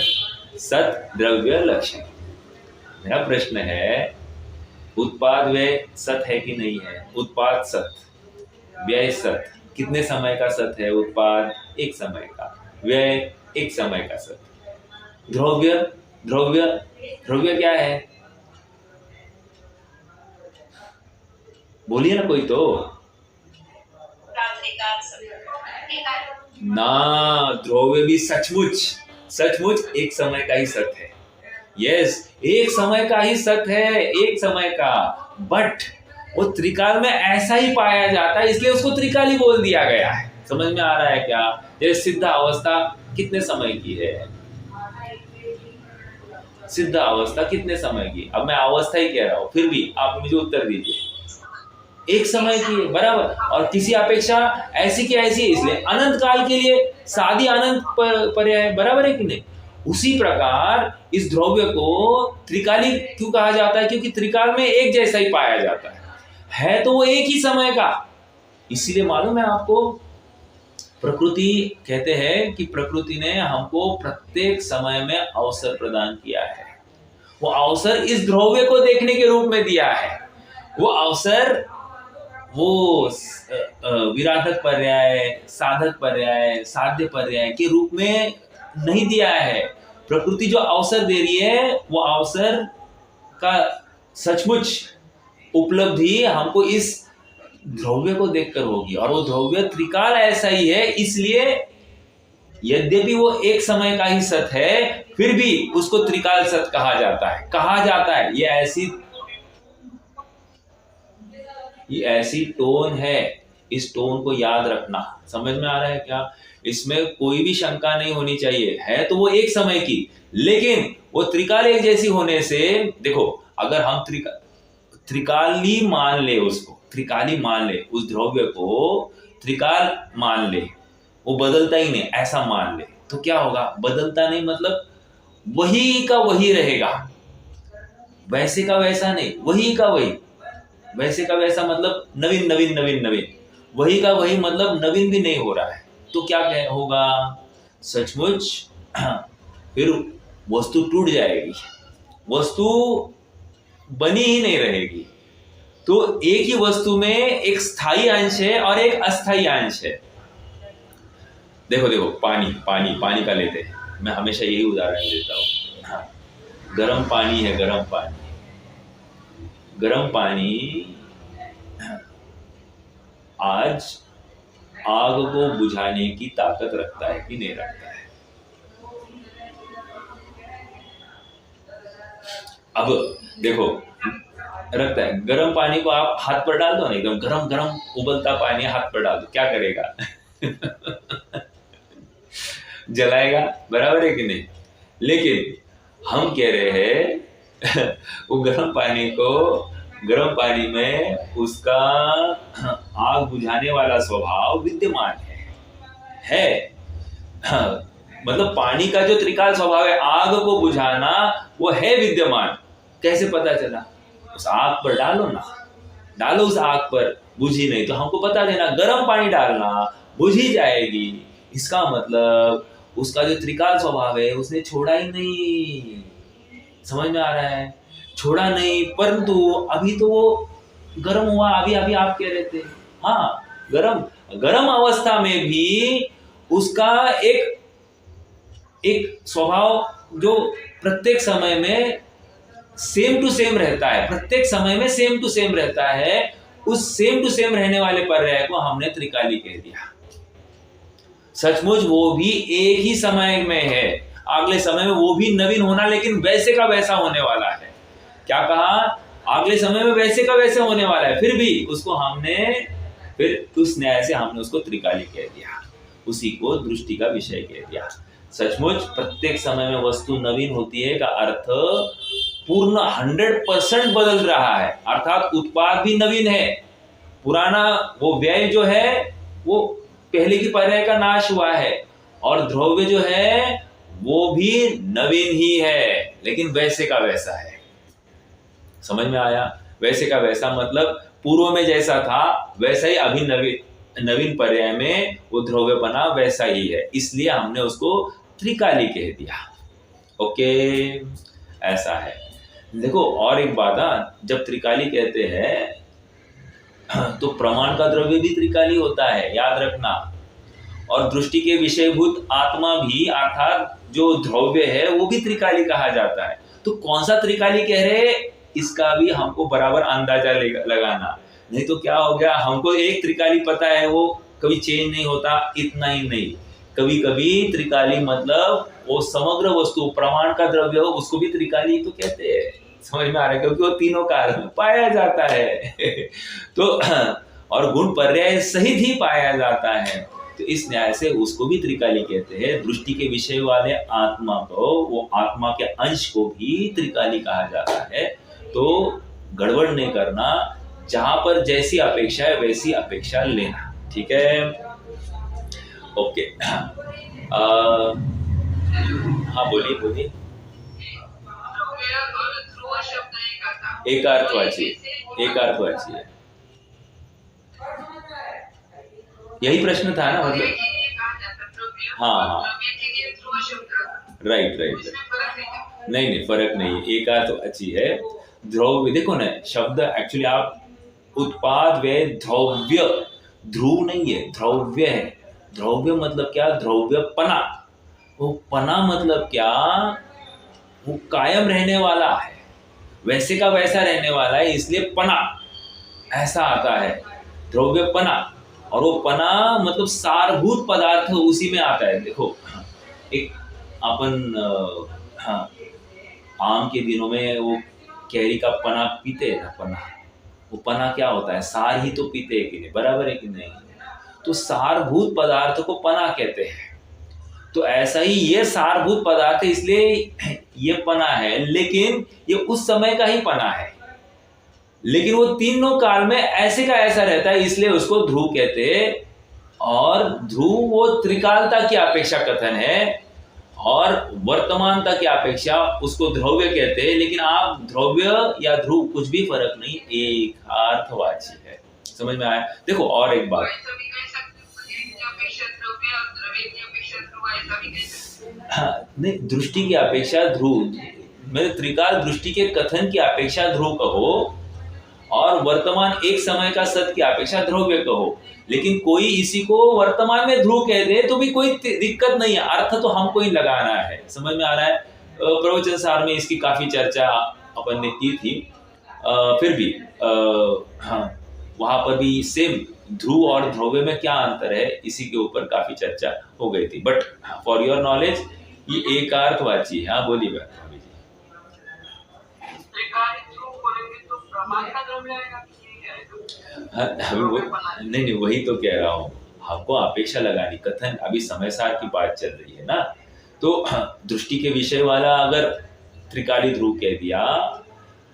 सत द्रव्य लक्षण। मेरा प्रश्न है, उत्पाद व्यय सत है कि नहीं है? उत्पाद सत, व्यय सत। कितने समय का सत है? उत्पाद एक समय का, व्यय एक समय का सत। द्रव्य, द्रव्य, द्रव्य क्या है? बोलिए ना कोई तो। ना, द्रव्य भी सचमुच एक समय का ही सत है। यस, एक समय का ही सत है, एक समय का। बट वो त्रिकाल में ऐसा ही पाया जाता है, इसलिए उसको त्रिकाल ही बोल दिया गया है। समझ में आ रहा है क्या? जैसे सिद्ध अवस्था कितने समय की है? सिद्ध अवस्था कितने समय की? अब मैं अवस्था ही कह रहा हूं, फिर भी आप मुझे उत्तर दीजिए। एक समय की है, बराबर। और किसी अपेक्षा ऐसी की ऐसी है, इसलिए अनंत काल के लिए सादी अनंत पर्याय, बराबर है कि नहीं? उसी प्रकार इस द्रव्य को त्रिकाली क्यों कहा जाता है? क्योंकि त्रिकाल में एक जैसा ही पाया जाता है तो वो एक ही समय का। इसीलिए मालूम है आपको, प्रकृति कहते हैं कि प्रकृति ने हमको प्रत्येक समय में अवसर प्रदान किया है। वो अवसर इस द्रव्य को देखने के रूप में दिया है। वो अवसर वो विराधक पर्याय, साधक पर्याय, साध्य पर्याय के रूप में नहीं दिया है। प्रकृति जो अवसर दे रही है, वो अवसर का सचमुच उपलब्धि हमको इस द्रव्य को देखकर होगी। और वो द्रव्य त्रिकाल ऐसा ही है, इसलिए यद्यपि वो एक समय का ही सत है, फिर भी उसको त्रिकाल सत कहा जाता है। कहा जाता है, ये ऐसी टोन है। इस टोन को याद रखना। समझ में आ रहा है क्या? इसमें कोई भी शंका नहीं होनी चाहिए। है तो वो एक समय की, लेकिन वो त्रिकाल एक जैसी होने से, देखो अगर हम त्रिकाली मान ले, उसको त्रिकाली मान ले, उस द्रव्य को त्रिकाल मान ले, वो बदलता ही नहीं ऐसा मान ले, तो क्या होगा? बदलता नहीं मतलब वही का वही रहेगा, वैसे का वैसा नहीं, वही का वही। वैसे का वैसा मतलब नवीन नवीन नवीन नवीन, वही का वही मतलब नवीन भी नहीं हो रहा है। तो क्या होगा? सचमुच फिर वस्तु टूट जाएगी, वस्तु बनी ही नहीं रहेगी। तो एक ही वस्तु में एक स्थायी अंश है और एक अस्थायी अंश है। देखो देखो, पानी पानी पानी का लेते हैं, मैं हमेशा यही उदाहरण देता हूँ। हाँ, गर्म पानी है, गर्म पानी, गर्म पानी आज आग को बुझाने की ताकत रखता है कि नहीं रखता है? अब देखो, रखता है। गर्म पानी को आप हाथ पर डाल दो ना, एकदम गरम गरम उबलता पानी हाथ पर डाल दो, क्या करेगा? जलाएगा, बराबर है कि नहीं? लेकिन हम कह रहे हैं वो गर्म पानी को, गर्म पानी में उसका आग बुझाने वाला स्वभाव विद्यमान है। मतलब पानी का जो त्रिकाल स्वभाव है, आग को बुझाना, वो है विद्यमान। कैसे पता चला? उस आग पर डालो ना, डालो उस आग पर, बुझी नहीं तो हमको बता देना, गर्म पानी डालना, बुझी जाएगी। इसका मतलब उसका जो त्रिकाल स्वभाव है उसने छोड़ा ही नहीं। समझ में आ रहा है? छोड़ा नहीं, परंतु अभी तो वो गर्म हुआ। अभी अभी आप कह रहे थे, हाँ, गर्म गर्म अवस्था में भी उसका एक स्वभाव जो प्रत्येक समय में सेम टू सेम रहता है, प्रत्येक समय में सेम टू सेम रहता है। उस सेम टू सेम रहने वाले पर्याय को हमने त्रिकाली कह दिया। सचमुच वो भी एक ही समय में है, अगले समय में वो भी नवीन होना, लेकिन वैसे का वैसा होने वाला है। क्या कहा? अगले समय में वैसे का वैसे होने वाला है, फिर भी उसको हमने, फिर उस न्याय से हमने उसको त्रिकाली कह दिया, उसी को दृष्टि का विषय कह दिया। सचमुच प्रत्येक समय में वस्तु नवीन होती है का अर्थ पूर्ण 100% बदल रहा है, अर्थात उत्पाद भी नवीन है। पुराना वो व्यय जो है वो पहले की पर्याय का नाश हुआ है, और द्रव्य जो है वो भी नवीन ही है, लेकिन वैसे का वैसा है। समझ में आया? वैसे का वैसा मतलब पूर्व में जैसा था वैसा ही अभी नवीन पर्याय में वो द्रव्य बना वैसा ही है, इसलिए हमने उसको त्रिकाली कह दिया। ओके, ऐसा है। देखो और एक बात, जब त्रिकाली कहते हैं तो प्रमाण का द्रव्य भी त्रिकाली होता है, याद रखना। और दृष्टि के विषयभूत आत्मा भी, अर्थात जो द्रव्य है वो भी त्रिकाली कहा जाता है। तो कौन सा त्रिकाली कह रहे, इसका भी हमको बराबर अंदाजा लगाना। नहीं तो क्या हो गया, हमको एक त्रिकाली पता है, वो कभी चेंज नहीं होता, इतना ही नहीं, कभी कभी त्रिकाली मतलब वो समग्र वस्तु प्रमाण का द्रव्य हो उसको भी त्रिकाली तो कहते हैं। समझ में आ रहा है? क्योंकि वो तीनों काल में पाया जाता है। तो और गुण पर्याय सहित ही पाया जाता है, तो इस न्याय से उसको भी त्रिकाली कहते हैं। दृष्टि के विषय वाले आत्मा को, वो आत्मा के अंश को भी त्रिकाली कहा जाता है। तो गड़बड़ नहीं करना, जहां पर जैसी अपेक्षा है वैसी अपेक्षा लेना, ठीक है? ओके। हाँ बोलिए बोलिए। एकार्थवाची, एकार्थवाची है, यही प्रश्न था ना, मतलब हाँ हाँ, राइट राइट। नहीं नहीं, फर्क नहीं, एकार्थवाची है। द्रव्य देखो ना, शब्द एक्चुअली आप उत्पाद व द्रव्य, ध्रुव नहीं है, द्रव्य है। द्रव्य मतलब क्या? द्रव्य पना। वो पना मतलब क्या? वो कायम रहने वाला है, वैसे का वैसा रहने वाला है, इसलिए पना ऐसा आता है, द्रव्य पना। और वो पना मतलब सारभूत पदार्थ उसी में आता है। देखो एक अपन हाँ, आम के दिनों में वो कैरी का पना पीते हैं ना, पना, वो पना क्या होता है, सार ही तो पीते हैं कि नहीं, बराबर है कि नहीं। तो सारभूत पदार्थ को पना कहते हैं। तो ऐसा ही ये सारभूत पदार्थ है, इसलिए ये पना है, लेकिन ये उस समय का ही पना है, लेकिन वो तीनों काल में ऐसे का ऐसा रहता है, इसलिए उसको ध्रुव कहते हैं। और ध्रुव वो त्रिकालता की अपेक्षा कथन है, और वर्तमानता की अपेक्षा उसको ध्रुव्य कहते हैं। लेकिन आप ध्रुव्य या ध्रुव कुछ भी फर्क नहीं, एक अर्थवाची है। समझ में आया? देखो और एक बात, हाँ नहीं, दृष्टि की अपेक्षा ध्रुव, मेरे त्रिकाल दृष्टि के कथन की अपेक्षा ध्रुव कहो, और वर्तमान एक समय का सत्य की अपेक्षा ध्रुव्य कहो। लेकिन कोई इसी को वर्तमान में ध्रुव कह दे तो भी कोई दिक्कत नहीं है, अर्थ तो हमको ही लगाना है। समझ में आ रहा है? प्रवचन सार में इसकी काफी चर्चा अपन ने की थी। फिर भी हाँ, वहां पर भी सेम ध्रुव और ध्रुव्य में क्या अंतर है, इसी के ऊपर काफी चर्चा हो गई थी। बट फॉर योर नॉलेज ये एकार्थवाची है। हाँ बोलिए भाभी जी। नहीं, वही तो कह रहा हूँ, हमको अपेक्षा लगानी, कथन अभी समय सार की बात चल रही है ना। तो दृष्टि के विषय वाला अगर त्रिकाली ध्रुव कह दिया,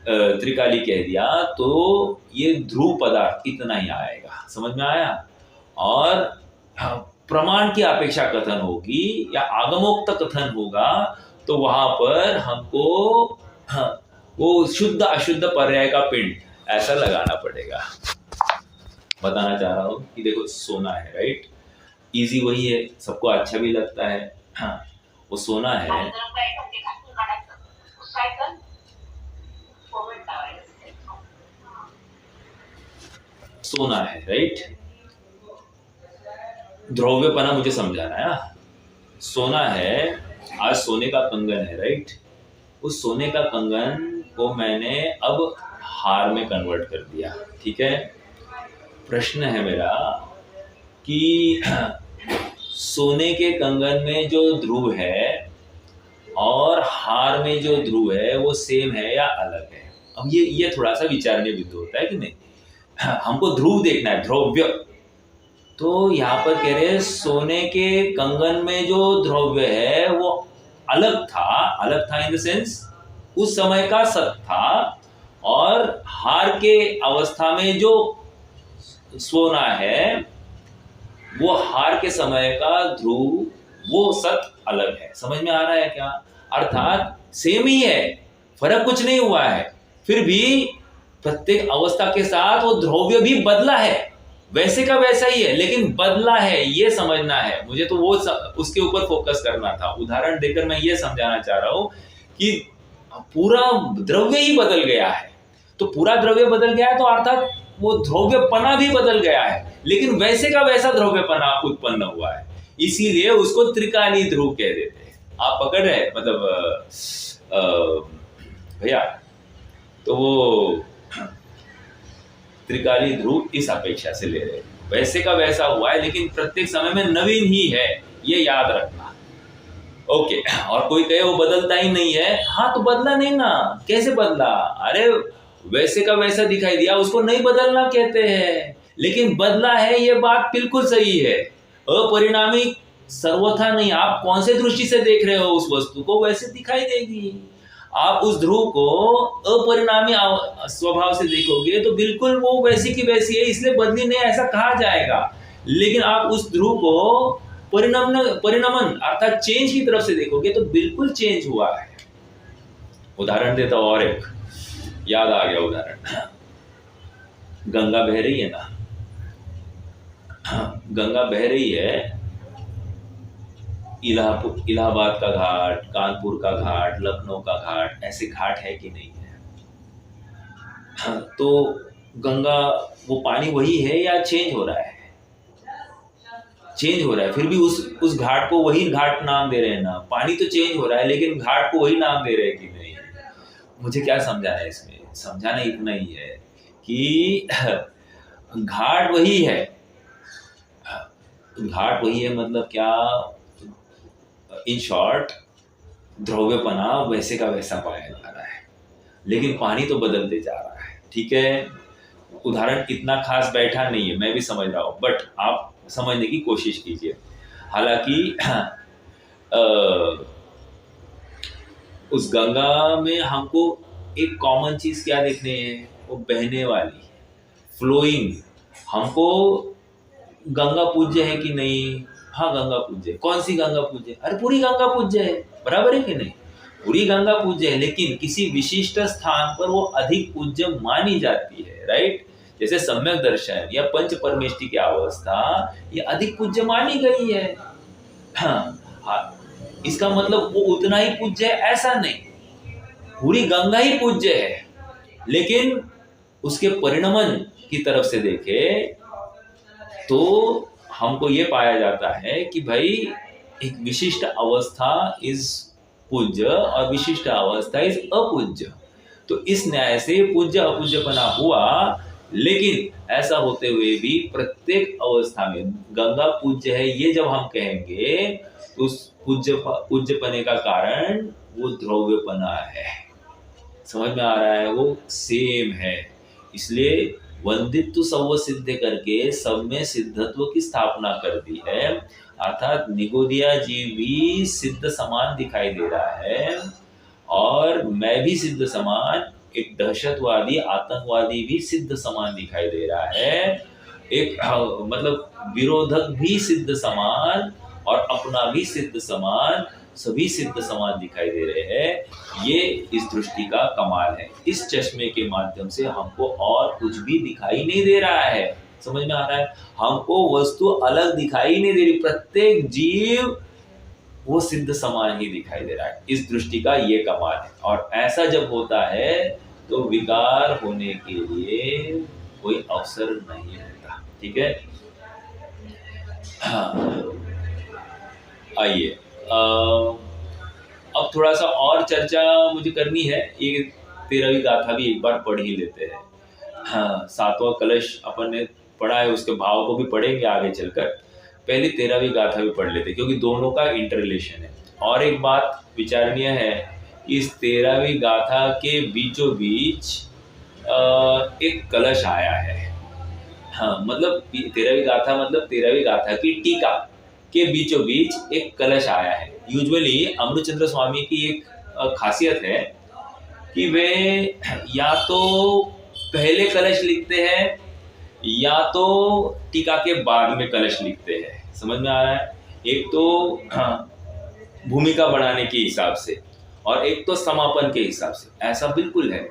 त्रिकाली कह दिया, तो ये ध्रुव पदार्थ इतना ही आएगा। समझ में आया? और प्रमाण की अपेक्षा कथन होगी या आगमोक्त कथन होगा, तो वहां पर हमको वो शुद्ध अशुद्ध पर्याय का पिंड ऐसा लगाना पड़ेगा। बताना चाह रहा हूं कि देखो सोना है, राइट, इजी वही है, सबको अच्छा भी लगता है। हाँ, वो सोना है, सोना है, राइट। ध्रुव्यपना मुझे समझाना है। सोना है, आज सोने का कंगन है, राइट। उस सोने का कंगन को मैंने अब हार में कन्वर्ट कर दिया, ठीक है। प्रश्न है मेरा कि सोने के कंगन में जो ध्रुव है और हार में जो ध्रुव है वो सेम है या अलग है? अब ये थोड़ा सा विचारणीय बिंदु होता है कि नहीं। हमको ध्रुव देखना है, ध्रुव्य। तो यहाँ पर कह रहे सोने के कंगन में जो ध्रुव्य है वो अलग था इन द सेंस उस समय का सत था, और हार के अवस्था में जो सोना है वो हार के समय का ध्रुव, वो सत अलग है। समझ में आ रहा है क्या? अर्थात सेम ही है, फर्क कुछ नहीं हुआ है, फिर भी प्रत्येक अवस्था के साथ वो ध्रुव्य भी बदला है, वैसे का वैसा ही है, लेकिन बदला है, ये समझना है मुझे। तो वो उसके ऊपर फोकस करना था। उदाहरण देकर मैं ये समझाना चाह रहा हूं कि पूरा द्रव्य ही बदल गया है। तो पूरा द्रव्य बदल गया है तो अर्थात वो ध्रुव्यपना भी बदल गया है, लेकिन वैसे का वैसा ध्रुव्यपना उत्पन्न हुआ है, इसीलिए उसको त्रिकाली ध्रुव कह देते हैं। आप पकड़ रहे मतलब भैया, तो वो त्रिकाली ध्रुव इस अपेक्षा से ले रहे, वैसे का वैसा हुआ है, लेकिन प्रत्येक समय में नवीन ही है, ये याद रखना। ओके। और कोई कहे वो बदलता ही नहीं है, हाँ तो बदला नहीं ना, कैसे बदला? अरे वैसे का वैसा दिखाई दिया, उसको नहीं बदलना कहते हैं, लेकिन बदला है, ये बात बिल्कुल सही है। अपरिणामी सर्वथा नहीं, आप कौन से दृष्टि से देख रहे हो उस वस्तु को, वैसे दिखाई देगी। आप उस ध्रुव को अपरिणामी स्वभाव से देखोगे तो बिल्कुल वो वैसी की वैसी है, इसलिए बदली नहीं ऐसा कहा जाएगा। लेकिन आप उस ध्रुव को परिणमन अर्थात चेंज की तरफ से देखोगे तो बिल्कुल चेंज हुआ है। उदाहरण देता हूं, और एक याद आ गया उदाहरण। गंगा बह रही है ना, गंगा बह रही है, इलाहाबाद का घाट, कानपुर का घाट, लखनऊ का घाट, ऐसे घाट है कि नहीं है? तो गंगा वो पानी वही है या चेंज हो रहा है? चेंज हो रहा है, फिर भी उस घाट को वही घाट नाम दे रहे हैं ना। पानी तो चेंज हो रहा है लेकिन घाट को वही नाम दे रहे हैं कि नहीं? मुझे क्या समझाना है इसमें? समझाना इतना ही है कि घाट वही है, घाट वही है, मतलब क्या, इन शॉर्ट द्रव्यपना वैसे का वैसा पाया जा रहा है, लेकिन पानी तो बदलते जा रहा है। ठीक है, उदाहरण इतना खास बैठा नहीं है, मैं भी समझ रहा हूँ, बट आप समझने की कोशिश कीजिए। हालांकि उस गंगा में हमको एक कॉमन चीज क्या देखने है, वो बहने वाली, फ्लोइंग। हमको गंगा पूज्य है कि नहीं? हाँ गंगा पूज्य है। कौन सी गंगा पूज्य है? अरे पूरी गंगा पूज्य है, बराबर है कि नहीं? पूरी गंगा पूज्य है, लेकिन किसी विशिष्ट स्थान पर वो अधिक पूज्य मानी जाती है, राइट? जैसे सम्यक दर्शन या पंच परमेष्टि की अवस्था, ये अधिक पूज्य मानी गई है। हाँ, हाँ, इसका मतलब वो उतना ही पूज्य है ऐसा नहीं, पूरी गंगा ही पूज्य है, लेकिन उसके परिणमन की तरफ से देखे तो हमको ये पाया जाता है कि भाई एक विशिष्ट अवस्था इज पूज्य और विशिष्ट अवस्था इज अपूज्य। तो इस न्याय से पूज्य अपूज्यपना हुआ, लेकिन ऐसा होते हुए भी प्रत्येक अवस्था में गंगा पूज्य है, ये जब हम कहेंगे तो उस पूज्यपने का कारण वो द्रव्यपना है। समझ में आ रहा है? वो सेम है। इसलिए वंदित्व सर्व सिद्ध करके सब में सिद्धत्व की स्थापना कर दी है, अर्थात निगोदिया जी भी सिद्ध समान दिखाई दे रहा है, और मैं भी सिद्ध समान, एक दहशतवादी आतंकवादी भी सिद्ध समान दिखाई दे रहा है, एक मतलब विरोधक भी सिद्ध समान और अपना भी सिद्ध समान, सभी सिद्ध समान दिखाई दे रहे हैं। ये इस दृष्टि का कमाल है। इस चश्मे के माध्यम से हमको और कुछ भी दिखाई नहीं दे रहा है। समझ में आ रहा है? हमको वस्तु अलग दिखाई नहीं दे रही, प्रत्येक जीव वो सिद्ध समान ही दिखाई दे रहा है। इस दृष्टि का ये कमाल है। और ऐसा जब होता है तो विकार होने के लिए कोई अवसर नहीं होता। ठीक है, हाँ, आइए अब थोड़ा सा और चर्चा मुझे करनी है। ये 13वीं गाथा भी एक बार पढ़ ही लेते हैं। हाँ, 7वां कलश अपन ने पढ़ा है, उसके भाव को भी पढ़ेंगे आगे चलकर। पहले 13वीं गाथा भी पढ़ लेते हैं, क्योंकि दोनों का इंटर रिलेशन है। और एक बात विचारणीय है, इस 13वीं गाथा के बीचों बीच एक कलश आया है। हाँ, मतलब 13वीं गाथा मतलब 13वीं गाथा की टीका के बीचों बीच एक कलश आया है। यूजुअली अमृतचंद्र स्वामी की एक खासियत है कि वे या तो पहले कलश लिखते हैं या तो टीका के बाद में कलश लिखते हैं। समझ में आ रहा है? एक तो भूमिका बनाने के हिसाब से और एक तो समापन के हिसाब से, ऐसा बिल्कुल है।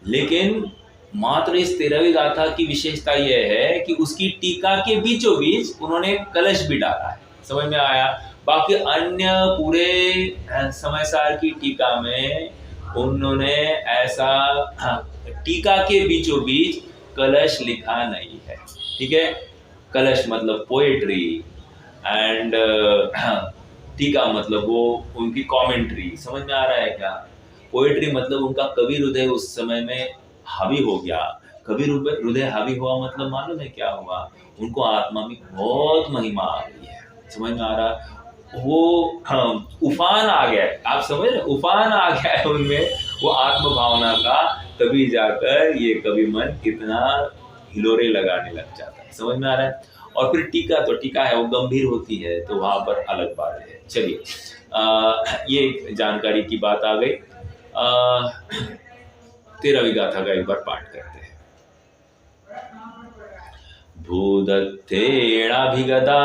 लेकिन मात्र इस 13वीं गाथा की विशेषता यह है कि उसकी टीका के बीचों बीच उन्होंने कलश भी डाला है। समझ में आया? बाकी अन्य पूरे समय सार की टीका में उन्होंने ऐसा टीका के बीचों बीच कलश लिखा नहीं है। ठीक है, कलश मतलब पोएट्री एंड टीका मतलब वो उनकी कमेंट्री। समझ में आ रहा है क्या? पोएट्री मतलब उनका कवि हृदय उस समय में हावी हो गया। कवि हृदय हावी हुआ मतलब मालूम है क्या हुआ? उनको आत्मा में बहुत महिमा आ गई है। समझ में आ रहा? वो उफान आ गया है। आप समझ रहे? उफान आ गया है उनमें वो आत्म भावना का, तभी जाकर ये कवि मन कितना हिलोरे लगाने लग जाता है। समझ में आ रहा है? और फिर टीका, तो टीका है वो गंभीर होती है, तो वहां पर अलग बात है। चलिए, ये जानकारी की बात आ गई। 13वीं गाथा का एक बार पाठ करते हैं। भूदत्तेणाभिगदा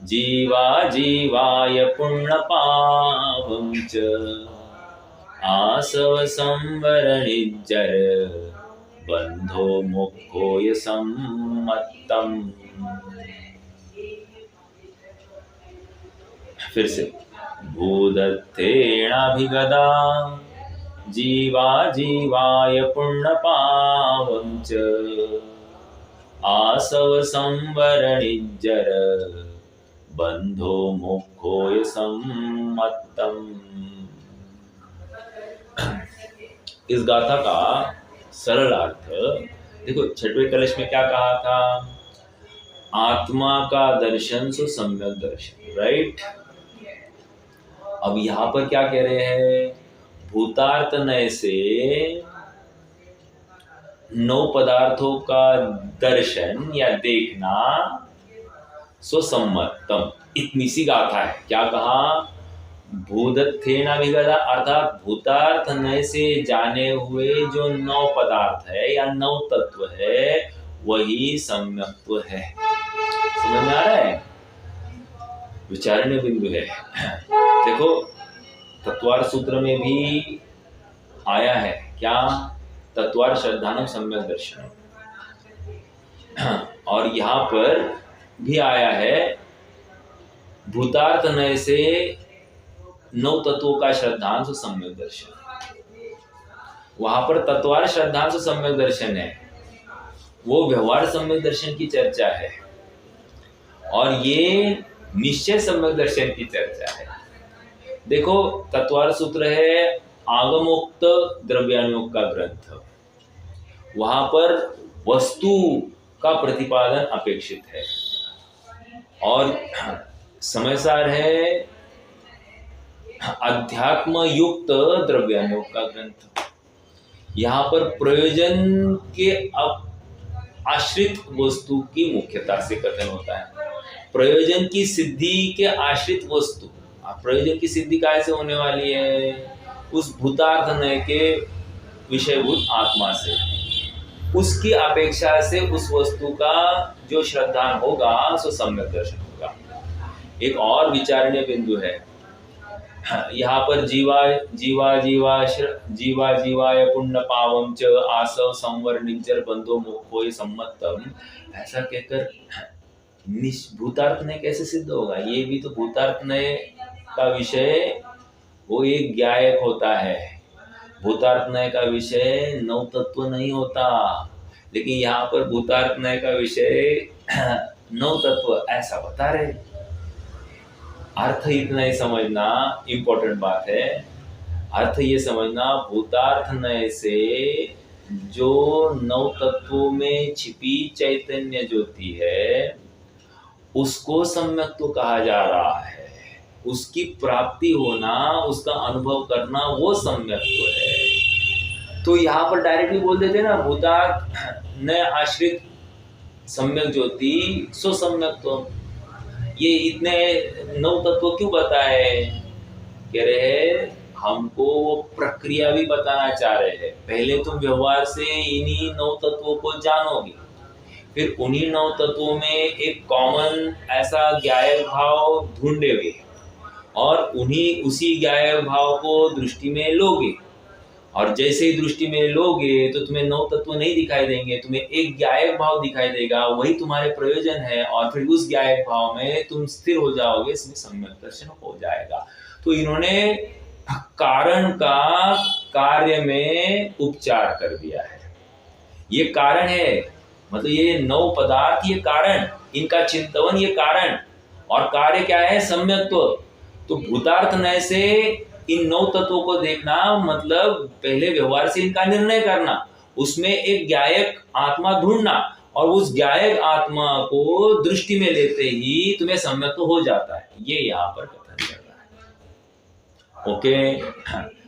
जीवा जीवाय पुण्यपावं च आसव संवरणिज्जर बंधो मोक्षोय सम्मतम्। फिर से, भूदत्तेणाभिगदा जीवा जीवाय पुण्यपावं च आसव संवरणिज्जर बंधो मोक्षोय सम्मतम्। इस गाथा का सरल अर्थ देखो। 6वें कलश में क्या कहा था? आत्मा का दर्शन सो सम्यक दर्शन, राइट। अब यहाँ पर क्या कह रहे हैं, भूतार्थ नय से नौ पदार्थों का दर्शन या देखना सो सम्मतम, इतनी सी गाथा है। क्या कहा, भूदत्थेनाभिगता, अर्थात भूतार्थ नय से जाने हुए जो नौ पदार्थ है या नौ तत्व है वही सम्यक्त्व है। समझ में आ रहा है, विचारणीय बिंदु है। देखो तत्वार सूत्र में भी आया है क्या, तत्वार श्रद्धानम सम्यक दर्शन, और यहाँ पर भी आया है भूतार्थ नय से नौ तत्वों का श्रद्धांश सम्यक दर्शन। वहां पर तत्वार श्रद्धांश सम्यक दर्शन है, वो व्यवहार सम्यक दर्शन की चर्चा है, और ये निश्चय सम्यक दर्शन की चर्चा है। देखो तत्वार सूत्र है आगमोक्त द्रव्यानुयोग का ग्रंथ, वहां पर वस्तु का प्रतिपादन अपेक्षित है, और समयसार है अध्यात्म युक्त द्रव्यानुयोग का ग्रंथ। यहाँ पर प्रयोजन के आश्रित वस्तु की मुख्यता से कथन होता है। प्रयोजन की सिद्धि के आश्रित वस्तु, प्रयोजन की सिद्धि कैसे होने वाली है, उस भूतार्थ नय के विषयभूत आत्मा से, उसकी अपेक्षा से उस वस्तु का जो श्रद्धान होगा सो सम्यक दर्शन होगा। एक और विचारणीय बिंदु है, यहाँ पर जीवाय पुण्य पावम च आसव संवर निज्जर बंधो मुखोय सम्मतम, ऐसा कहकर भूतार्थ नय कैसे सिद्ध होगा। ये भी तो भूतार्थ नय का विषय वो एक ज्ञायक होता है, भूतार्थ नय का विषय नौ तत्व नहीं होता, लेकिन यहाँ पर भूतार्थ नय का विषय नौ तत्व ऐसा बता रहे। अर्थ इतना ही समझना इम्पोर्टेंट बात है, अर्थ ये समझना भूतार्थ नय से जो नौ तत्वों में छिपी चैतन्य ज्योति है उसको सम्यक्त्व कहा जा रहा है, उसकी प्राप्ति होना, उसका अनुभव करना वो सम्यक्त्व है। तो यहाँ पर डायरेक्टली बोल देते ना भूतार्थ नय आश्रित सम्यक ज्योति सो सम्यक्त्व, ये इतने नौ तत्व क्यों बताए, कह रहे हैं हमको वो प्रक्रिया भी बताना चाह रहे हैं। पहले तुम व्यवहार से इन्हीं नौ तत्वों को जानोगे, फिर उन्हीं नौ तत्वों में एक कॉमन ऐसा ज्ञायक भाव ढूंढोगे, और उसी ज्ञायक भाव को दृष्टि में लोगे, और जैसे ही दृष्टि में लोगे तो तुम्हें नौ तत्व नहीं दिखाई देंगे, तुम्हें एक ज्ञायक भाव दिखाई देगा, वही तुम्हारे प्रयोजन है, और फिर उस ज्ञायक भाव में तुम स्थिर हो जाओगे, इसमें सम्यक दर्शन हो जाएगा। तो इन्होंने कारण का कार्य में उपचार कर दिया है। ये कारण है, मतलब ये नौ पदार्थ, ये कारण, इनका चिंतन ये कारण, और कार्य क्या है, सम्यक्त्व। तो भूतार्थ नय से इन नौ तत्वों को देखना मतलब पहले व्यवहार से इनका निर्णय करना, उसमें एक ज्ञायक आत्मा ढूंढना, और उस ज्ञायक आत्मा को दृष्टि में लेते ही तुम्हें सम्यक्त्व हो जाता है। ये यहाँ पर कथन कर रहा है। ओके,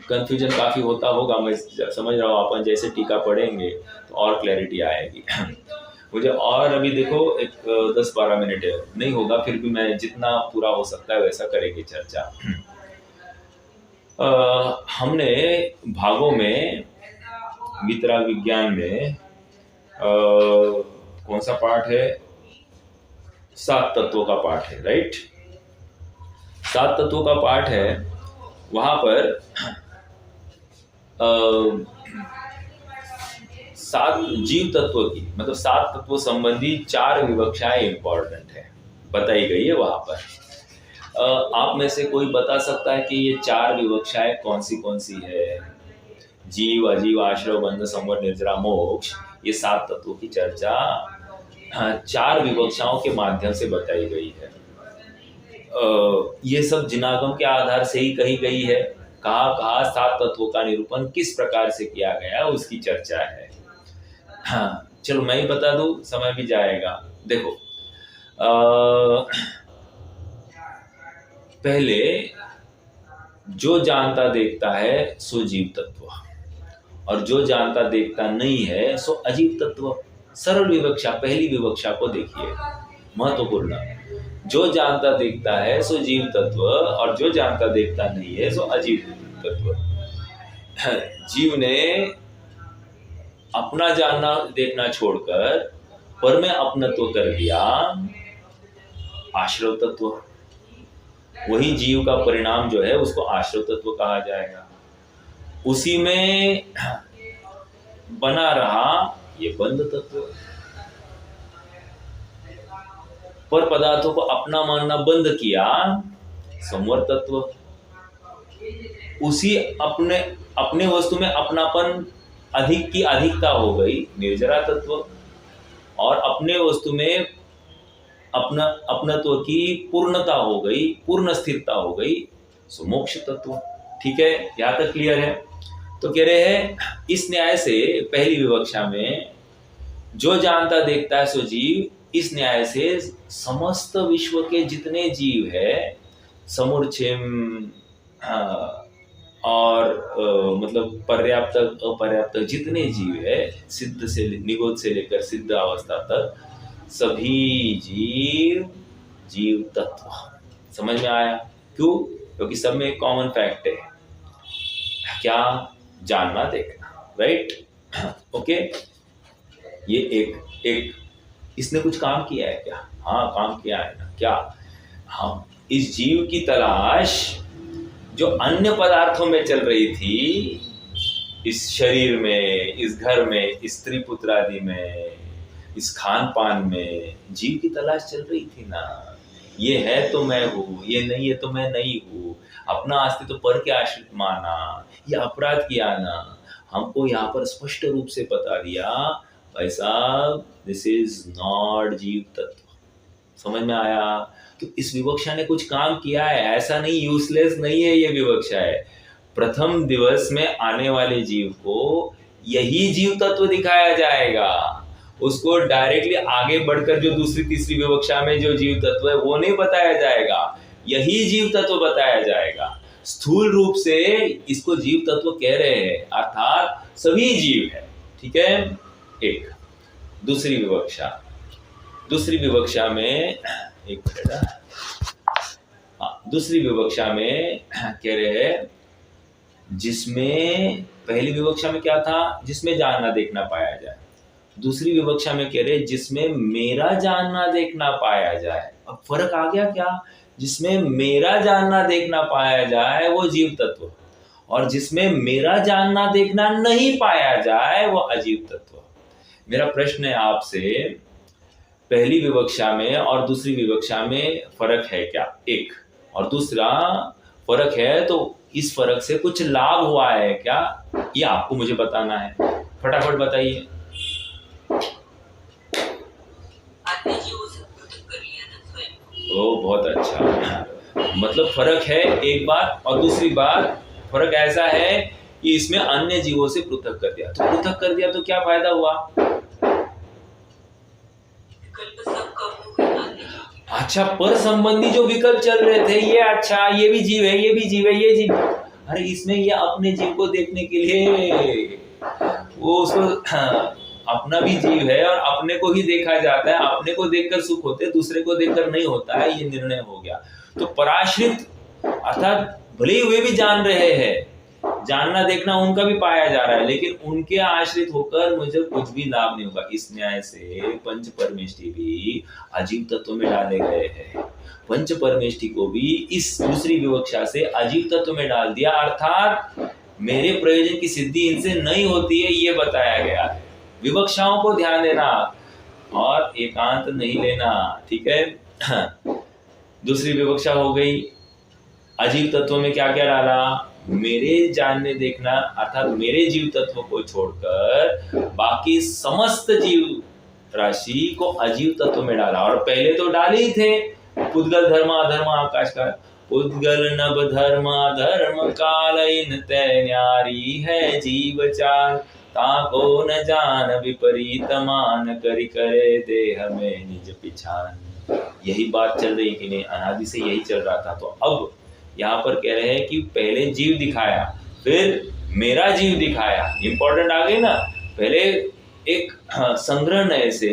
कंफ्यूजन काफी होता होगा, मैं समझ रहा हूँ। अपन जैसे टीका पढ़ेंगे तो और क्लैरिटी आएगी। मुझे और अभी देखो एक 10-12 मिनट नहीं होगा, फिर भी मैं जितना पूरा हो सकता है वैसा करेंगे चर्चा। हमने भागों में वितराग विज्ञान में कौन सा पाठ है, 7 तत्वों का पाठ है, राइट। 7 तत्वों का पाठ है, वहां पर 7 जीव तत्व की, मतलब 7 तत्व संबंधी 4 विवक्षाएं इंपॉर्टेंट है, बताई गई है वहां पर। आप में से कोई बता सकता है कि ये 4 विवक्षाएं कौन सी है? जीव, अजीव, आश्रव, बंध, संवर, निर्जरा, मोक्ष, ये 7 तत्वों की चर्चा 4 विवक्षाओं के माध्यम से बताई गई है। ये सब जिनागम के आधार से ही कही गई है। कहाँ 7 तत्वों का निरूपण किस प्रकार से किया गया उसकी चर्चा है। हाँ, चलो मैं ही बता दूं, समय भी जाएगा। देखो पहले जो जानता देखता है सो जीव तत्व, और जो जानता देखता नहीं है सो अजीव तत्व। सरल विवक्षा, पहली विवक्षा को देखिए, महत्वपूर्ण। जो जानता देखता है सो जीव तत्व, और जो जानता देखता नहीं है सो अजीव तत्व। जीव ने अपना जानना देखना छोड़कर पर में अपनत्व कर दिया, आश्रव तत्व। वही जीव का परिणाम जो है उसको आश्रव तत्व कहा जाएगा। उसी में बना रहा ये बंध तत्व। पर पदार्थों को अपना मानना बंद किया, संवर तत्व। उसी अपने वस्तु में अपनापन अधिक की अधिकता हो गई, निर्जरा तत्व। और अपने वस्तु में अपनत्व की पूर्णता हो गई, पूर्ण स्थिरता हो गई, सो मोक्ष तत्व। ठीक है, यहां तक क्लियर है? तो कह रहे हैं इस न्याय से, पहली विवक्षा में जो जानता देखता है सो जीव, इस न्याय से समस्त विश्व के जितने जीव है, समूर्छिम और मतलब पर्याप्त अपर्याप्त जितने जीव है, सिद्ध से निगोद से लेकर सिद्ध अवस्था तक, सभी जीव तत्व। समझ में आया? क्यों? क्योंकि सब में एक कॉमन फैक्ट है, क्या? जानना देखना, राइट? ओके, ये एक इसने कुछ काम किया है क्या? हाँ, काम किया है ना। क्या? हाँ, इस जीव की तलाश जो अन्य पदार्थों में चल रही थी, इस शरीर में, इस घर में, इस स्त्री पुत्र आदि में, इस खान पान में, जीव की तलाश चल रही थी ना। ये है तो मैं हूँ, ये नहीं है तो मैं नहीं हूँ। अपना अस्तित्व पर के आश्रित माना, ये अपराध किया ना। हमको यहाँ पर स्पष्ट रूप से बता दिया, भाई साहब, दिस इज नॉट जीव तत्व। समझ में आया? तो इस विवक्षा ने कुछ काम किया है, ऐसा नहीं, यूजलेस नहीं है ये विवक्षा है। प्रथम दिवस में आने वाले जीव को यही जीव तत्व दिखाया जाएगा, उसको डायरेक्टली आगे बढ़कर जो दूसरी तीसरी विवक्षा में जो जीव तत्व है वो नहीं बताया जाएगा, यही जीव तत्व बताया जाएगा। स्थूल रूप से इसको जीव तत्व कह रहे हैं, अर्थात सभी जीव है। ठीक है? एक दूसरी विवक्षा में एक दूसरी विवक्षा में कह रहे हैं, जिसमें पहली विवक्षा में क्या था? जिसमें जानना देखना पाया जाए। दूसरी विवक्षा में कह रहे जिसमें मेरा जानना देखना पाया जाए। अब फर्क आ गया क्या? जिसमें मेरा जानना देखना पाया जाए वो जीव तत्व, और जिसमें मेरा जानना देखना नहीं पाया जाए वो अजीव तत्व। मेरा प्रश्न है आपसे, पहली विवक्षा में और दूसरी विवक्षा में फर्क है क्या? एक। और दूसरा फर्क है तो इस फर्क से कुछ लाभ हुआ है क्या? ये आपको मुझे बताना है, फटाफट बताइए। ओ, बहुत अच्छा। मतलब फर्क है एक बात, और दूसरी बात फर्क ऐसा है कि इसमें अन्य जीवों से पृथक कर दिया। तो पृथक कर दिया तो क्या फायदा हुआ? अच्छा, पर संबंधी जो विकल्प चल रहे थे, ये अच्छा, ये भी जीव है, ये भी जीव है, ये जीव, अरे इसमें ये अपने जीव को देखने के लिए वो उसको अपना भी जीव है और अपने को ही देखा जाता है, अपने को देखकर सुख होते, दूसरे को देखकर नहीं होता है, ये निर्णय हो गया। तो पराश्रित अर्थात भले ही वे भी जान रहे हैं, जानना देखना उनका भी पाया जा रहा है, लेकिन उनके आश्रित होकर मुझे कुछ भी लाभ नहीं होगा। इस न्याय से पंच परमेष्टि भी अजीव तत्व में डाले गए हैं। पंच परमेष्टि को भी इस दूसरी विवक्षा से अजीव तत्व में डाल दिया, अर्थात मेरे प्रयोजन की सिद्धि इनसे नहीं होती है, ये बताया गया है। विवक्षाओं को ध्यान देना और एकांत नहीं लेना। ठीक है? दूसरी विवक्षा हो गई। अजीव तत्व में क्या क्या डाला? मेरे जानने देखना अर्थात मेरे जीव तत्व को छोड़कर बाकी समस्त जीव राशि को अजीव तत्व में डाला। और पहले तो डाले ही थे, पुद्गल धर्म अधर्म आकाश का, पुद्गल नभ धर्म धर्म काल इन तय न्यारी है जीव चार, ताको न जान विपरीत मान करि करे देह में निज पिछान। यही बात चल रही कि नहीं, अनादि से यही चल रहा था। तो अब यहाँ पर कह रहे हैं कि पहले जीव दिखाया, फिर मेरा जीव दिखाया। इंपॉर्टेंट आ गई ना। पहले एक संग्रह नए से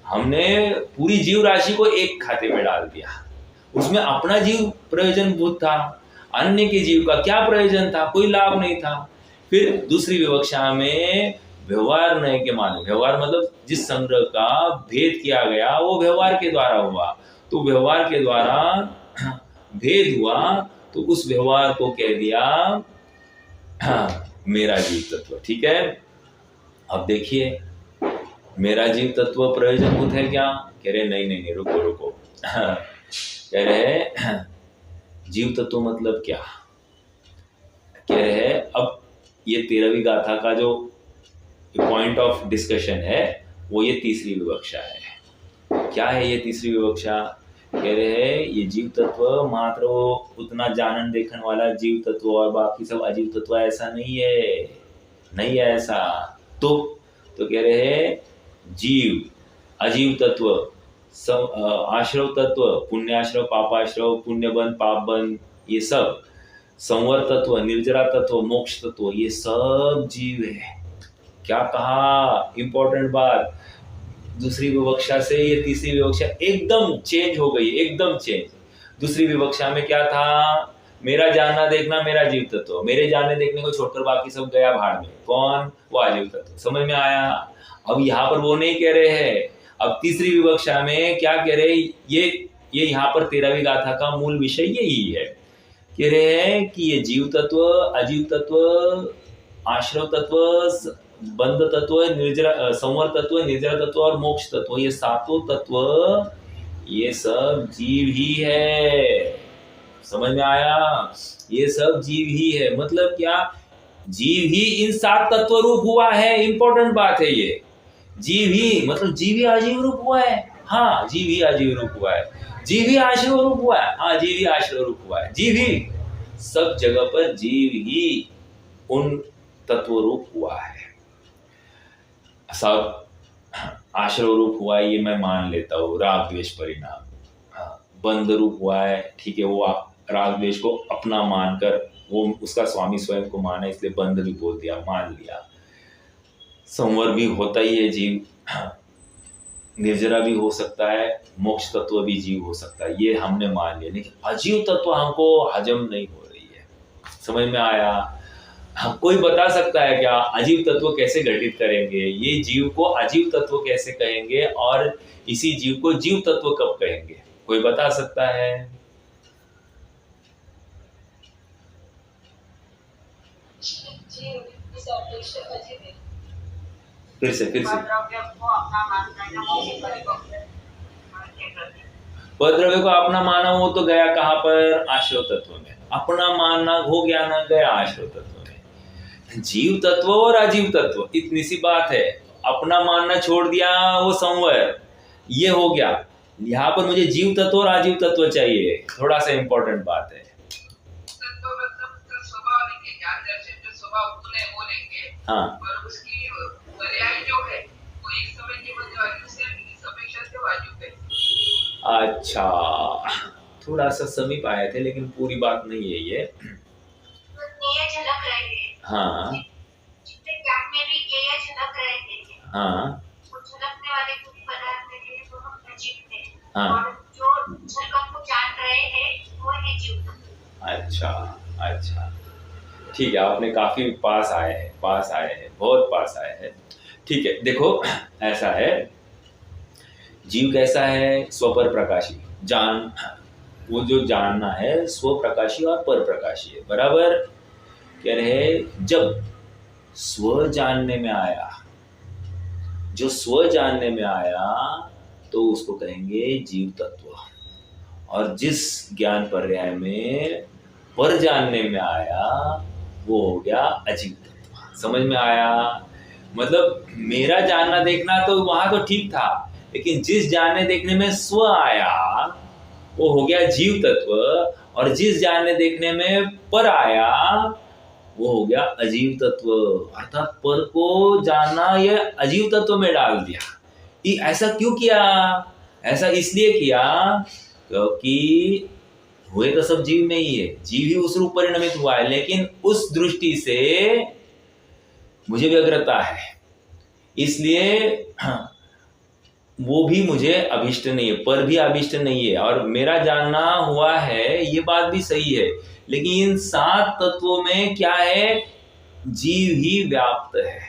हमने पूरी जीव राशि को एक खाते में डाल दिया, उसमें अपना जीव प्रयोजन भूत था, अन्य के जीव का क्या प्रयोजन था, कोई लाभ नहीं था। फिर दूसरी विवक्षा में व्यवहार नए के माने, व्यवहार मतलब जिस संग्रह का भेद किया गया वो व्यवहार के द्वारा हुआ, तो व्यवहार के द्वारा भेद हुआ, तो उस व्यवहार को कह दिया मेरा जीव तत्व। ठीक है, अब देखिए मेरा जीव तत्व प्रयोजनभूत है क्या? कह रहे नहीं नहीं नहीं, रुको रुको कह रहे जीव तत्व मतलब क्या? कह रहे अब ये 13वीं गाथा का जो पॉइंट ऑफ डिस्कशन है वो ये तीसरी विवक्षा है। क्या है ये तीसरी विवक्षा? कह रहे हैं ये जीव तत्व मात्र उतना जानन देखने वाला जीव तत्व और बाकी सब अजीव तत्व ऐसा नहीं है, नहीं है ऐसा। तो कह रहे हैं जीव, अजीव तत्व, आश्रव तत्व, पुण्याश्रव पापाश्रव, पुण्य बन पाप बन, ये सब संवर तत्व, निर्जरा तत्व, मोक्ष तत्व, ये सब जीव है। क्या कहा? इंपॉर्टेंट बात, दूसरी विवक्षा से ये तीसरी विवक्षा एकदम चेंज हो गई, एकदम चेंज। दूसरी विवक्षा में क्या था? मेरा जानना देखना मेरा जीव तत्व, मेरे जानने देखने को छोड़कर बाकी सब गया भाड़ में। कौन? वो अजीव तत्व। समझ में आया? अब यहाँ पर वो नहीं कह रहे हैं, अब तीसरी विवक्षा में क्या कह रहे हैं? ये यहाँ पर 13वीं गाथा का मूल विषय यही है। कह रहे हैं कि ये जीव तत्व, अजीव तत्व, आश्रव तत्व, बंध तत्व, निर्जरा, संवर तत्व, निर्जरा तत्व और मोक्ष तत्व, ये सातों तत्व ये सब जीव ही है। समझ में आया? ये सब जीव ही है। मतलब क्या? जीव ही इन 7 तत्व रूप हुआ है। इंपॉर्टेंट बात है ये। जीव ही मतलब जीव ही अजीव रूप हुआ है। हाँ, जीव ही अजीव रूप हुआ है, जीव ही आश्रव रूप हुआ है। हाँ, जीव ही आश्रव रूप हुआ है। जीव ही सब जगह पर जीव ही उन तत्व रूप हुआ है। सब आश्रव रूप हुआ है ये मैं मान लेता हूँ, राग द्वेष परिणाम। बंध रूप हुआ है, ठीक है, वो राग द्वेष को अपना मानकर वो उसका स्वामी स्वयं को माना, इसलिए बंध भी बोल दिया, मान लिया। संवर भी होता ही है जीव, निर्जरा भी हो सकता है, मोक्ष तत्व भी जीव हो सकता है, ये हमने मान लिया। लेकिन अजीव तत्व हमको हजम नहीं हो रही है। समझ में आया? कोई बता सकता है क्या अजीव तत्व कैसे घटित करेंगे? ये जीव को अजीव तत्व कैसे कहेंगे और इसी जीव को जीव तत्व कब कहेंगे? कोई बता सकता है? फिर से परद्रव्य को अपना माना, वो तो गया कहाँ पर? आश्रव तत्व में। अपना मानना हो गया ना, गया आश्रव तत्व में। जीव तत्व और अजीव तत्व, इतनी सी बात है। अपना मानना छोड़ दिया, वो संवर, ये हो गया। यहाँ पर मुझे जीव तत्व और अजीव तत्व चाहिए, थोड़ा सा इंपॉर्टेंट बात है। हाँ, और उसकी पर्याय जो है वो एक समय के बदले अजीव से इस अपेक्षा से अजीव है। अच्छा, थोड़ा सा समीप आए थे लेकिन पूरी बात नहीं है ये। झलक रहे हैं। हाँ, जितने ज्ञान में भी ये झलक रहे हैं। हाँ, वो झलकने वाले कुछ पदार्थ हैं जो हम अजीव हैं। हाँ, और जो झलकन को जान रहे हैं वो है जीव। अच्छा अच्छा, ठीक है, आपने काफी पास आए हैं, बहुत पास आए हैं। ठीक है, देखो ऐसा है, जीव कैसा है? स्वपर प्रकाशी, जान, वो जो जानना है स्व प्रकाशी और पर प्रकाशी है, बराबर। कह रहे जब स्व जानने में आया, जो स्व जानने में आया तो उसको कहेंगे जीव तत्व, और जिस ज्ञान पर्याय में पर जानने में आया वो हो गया अजीव तत्व। समझ में आया? मतलब मेरा जानना देखना तो वहां तो ठीक था, लेकिन जिस जानने देखने में स्व आया वो हो गया जीव तत्व, और जिस जानने देखने में पर आया वो हो गया अजीव तत्व। अर्थात पर को जानना ये अजीव तत्व में डाल दिया। ये ऐसा क्यों किया? ऐसा इसलिए किया क्योंकि हुए तो सब जीव में ही है, जीव ही उस रूप परिणमित हुआ है, लेकिन उस दृष्टि से मुझे व्यग्रता है, इसलिए वो भी मुझे अभिष्ट नहीं है, पर भी अभिष्ट नहीं है, और मेरा जानना हुआ है, ये बात भी सही है। लेकिन इन 7 तत्वों में क्या है, जीव ही व्याप्त है।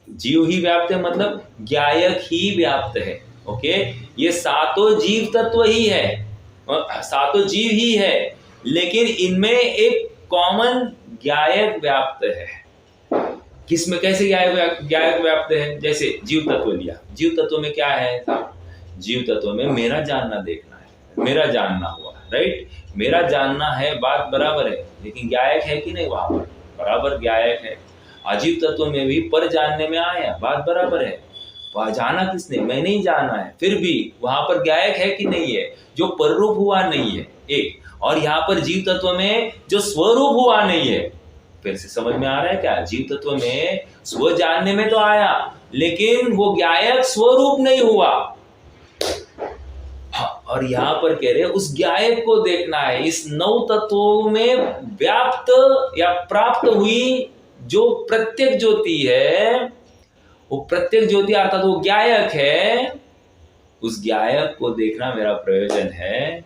जीव ही व्याप्त है मतलब ज्ञायक ही व्याप्त है। ओके, ये 7 जीव तत्व ही है, 7 जीव ही है, लेकिन इनमें एक कॉमन ज्ञायक व्याप्त है। किसमें, कैसे ज्ञायक व्याप्त है? जैसे जीव तत्व लिया, जीव तत्व में क्या है? जीव तत्व में मेरा जानना देखना है, मेरा जानना हुआ, राइट, मेरा जानना है, बात बराबर है, लेकिन ज्ञायक है कि नहीं? वहां पर बराबर ज्ञायक है। अजीव तत्व में भी पर जानने में आया, बात बराबर है, वह जाना किसने? मैंने ही जाना है, फिर भी वहां पर ज्ञायक है कि नहीं है? जो पररूप हुआ नहीं है एक, और यहाँ पर जीव तत्व में जो स्वरूप हुआ नहीं है। फिर से समझ में आ रहा है क्या? जीव तत्व में स्व जानने में तो आया, लेकिन वो ज्ञायक स्वरूप नहीं हुआ। और यहाँ पर कह रहे उस ज्ञायक को देखना है। इस 9 तत्वों में व्याप्त या प्राप्त हुई जो प्रत्येक ज्योति है, वो प्रत्येक ज्योति अर्थात वो ज्ञायक है, उस ज्ञायक को देखना मेरा प्रयोजन है,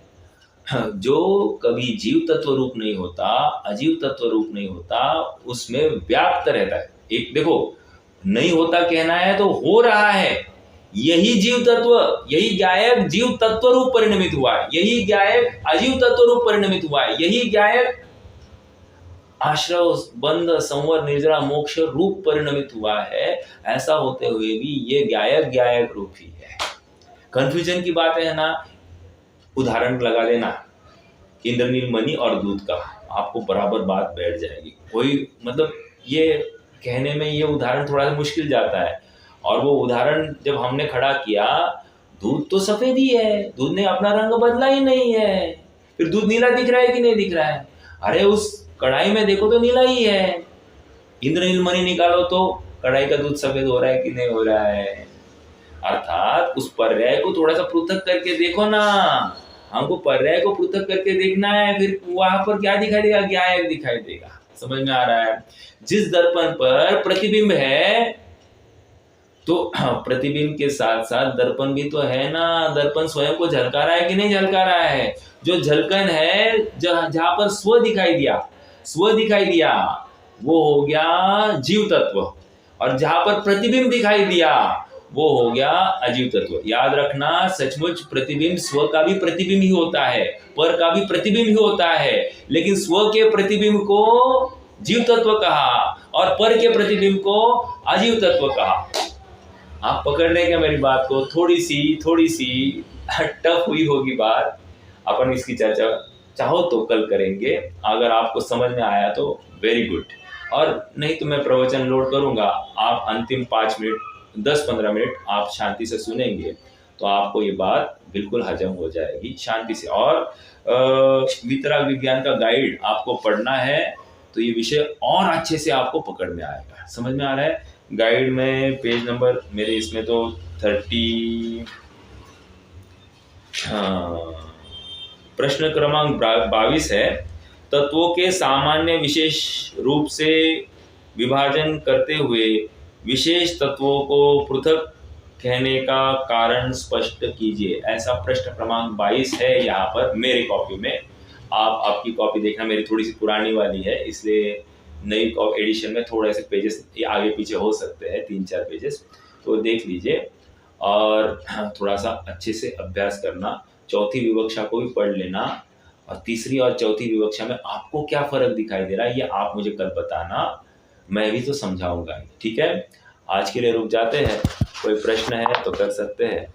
जो कभी जीव तत्व रूप नहीं होता, अजीव तत्व रूप नहीं होता, उसमें व्याप्त रहता है। एक देखो, नहीं होता कहना है तो हो रहा है, यही जीव तत्व, यही ज्ञायक जीव तत्व रूप परिणमित हुआ है, यही ज्ञायक अजीव तत्व रूप परिणमित हुआ है, यही ज्ञायक आश्रव बंध संवर निर्जरा मोक्ष रूप परिणमित हुआ है। ऐसा होते हुए भी ये ज्ञायक रूप ही है। कंफ्यूजन की बात है ना, उदाहरण लगा देना इंद्रनील मणि और दूध का, आपको बराबर बात बैठ जाएगी। कोई मतलब ये कहने में ये उदाहरण थोड़ा सा मुश्किल जाता है, और वो उदाहरण जब हमने खड़ा किया, दूध तो सफेद ही है, दूध ने अपना रंग बदला ही नहीं है, फिर दूध नीला दिख रहा है कि नहीं दिख रहा है? अरे उस कढ़ाई में देखो तो नीला ही है, इंद्रनील मणि निकालो तो कढ़ाई का दूध सफेद हो रहा है कि नहीं हो रहा है? अर्थात उस पर्याय को थोड़ा सा पृथक करके देखो ना, हमको पर्याय को पृथक करके देखना है, फिर वहां पर क्या दिखाई देगा? ज्ञायक दिखाई देगा। समझ में आ रहा है? जिस दर्पण पर प्रतिबिंब है, तो प्रतिबिंब के साथ साथ दर्पण भी तो है ना, दर्पण स्वयं को झलका रहा है कि नहीं झलका रहा है? जो झलकन है, जहां पर स्व दिखाई दिया, वो हो गया जीव तत्व, और जहां पर प्रतिबिंब दिखाई दिया, वो हो गया अजीव तत्व। याद रखना, सचमुच प्रतिबिंब स्व का भी प्रतिबिंब ही होता है, पर का भी प्रतिबिंब ही होता है, लेकिन स्व के प्रतिबिंब को जीव तत्व कहा और पर के प्रतिबिंब को अजीव तत्व कहा। आप पकड़ रहे हैं क्या मेरी बात को? थोड़ी सी टफ हुई होगी बात, अपन इसकी चर्चा चाहो तो कल करेंगे। अगर आपको समझ में आया तो वेरी गुड, और नहीं तो मैं प्रवचन लोड करूंगा, आप अंतिम 5 मिनट 10-15 मिनट आप शांति से सुनेंगे तो आपको ये बात बिल्कुल हजम हो जाएगी शांति से। और वितराग विज्ञान का गाइड आपको पढ़ना है तो ये विषय और अच्छे से आपको पकड़ में आएगा। समझ में आ रहा है? गाइड में पेज नंबर मेरे इसमें तो 30 प्रश्न क्रमांक 22 है। तत्वों के सामान्य विशेष रूप से विभाजन करते हुए विशेष तत्वों को पृथक कहने का कारण स्पष्ट कीजिए। ऐसा प्रश्न क्रमांक 22 है यहाँ पर मेरी कॉपी में। आपकी कॉपी देखना, मेरी थोड़ी सी पुरानी वाली है, इसलिए नई एडिशन में थोड़े से पेजेस आगे पीछे हो सकते हैं, 3-4 पेजेस, तो देख लीजिए और थोड़ा सा अच्छे से अभ्यास करना। चौथी विवक्षा को भी पढ़ लेना, और तीसरी और चौथी विवक्षा में आपको क्या फर्क दिखाई दे रहा है ये आप मुझे कल बताना, मैं भी तो समझाऊंगा। ठीक है, आज के लिए रुक जाते हैं। कोई प्रश्न है तो कर सकते हैं।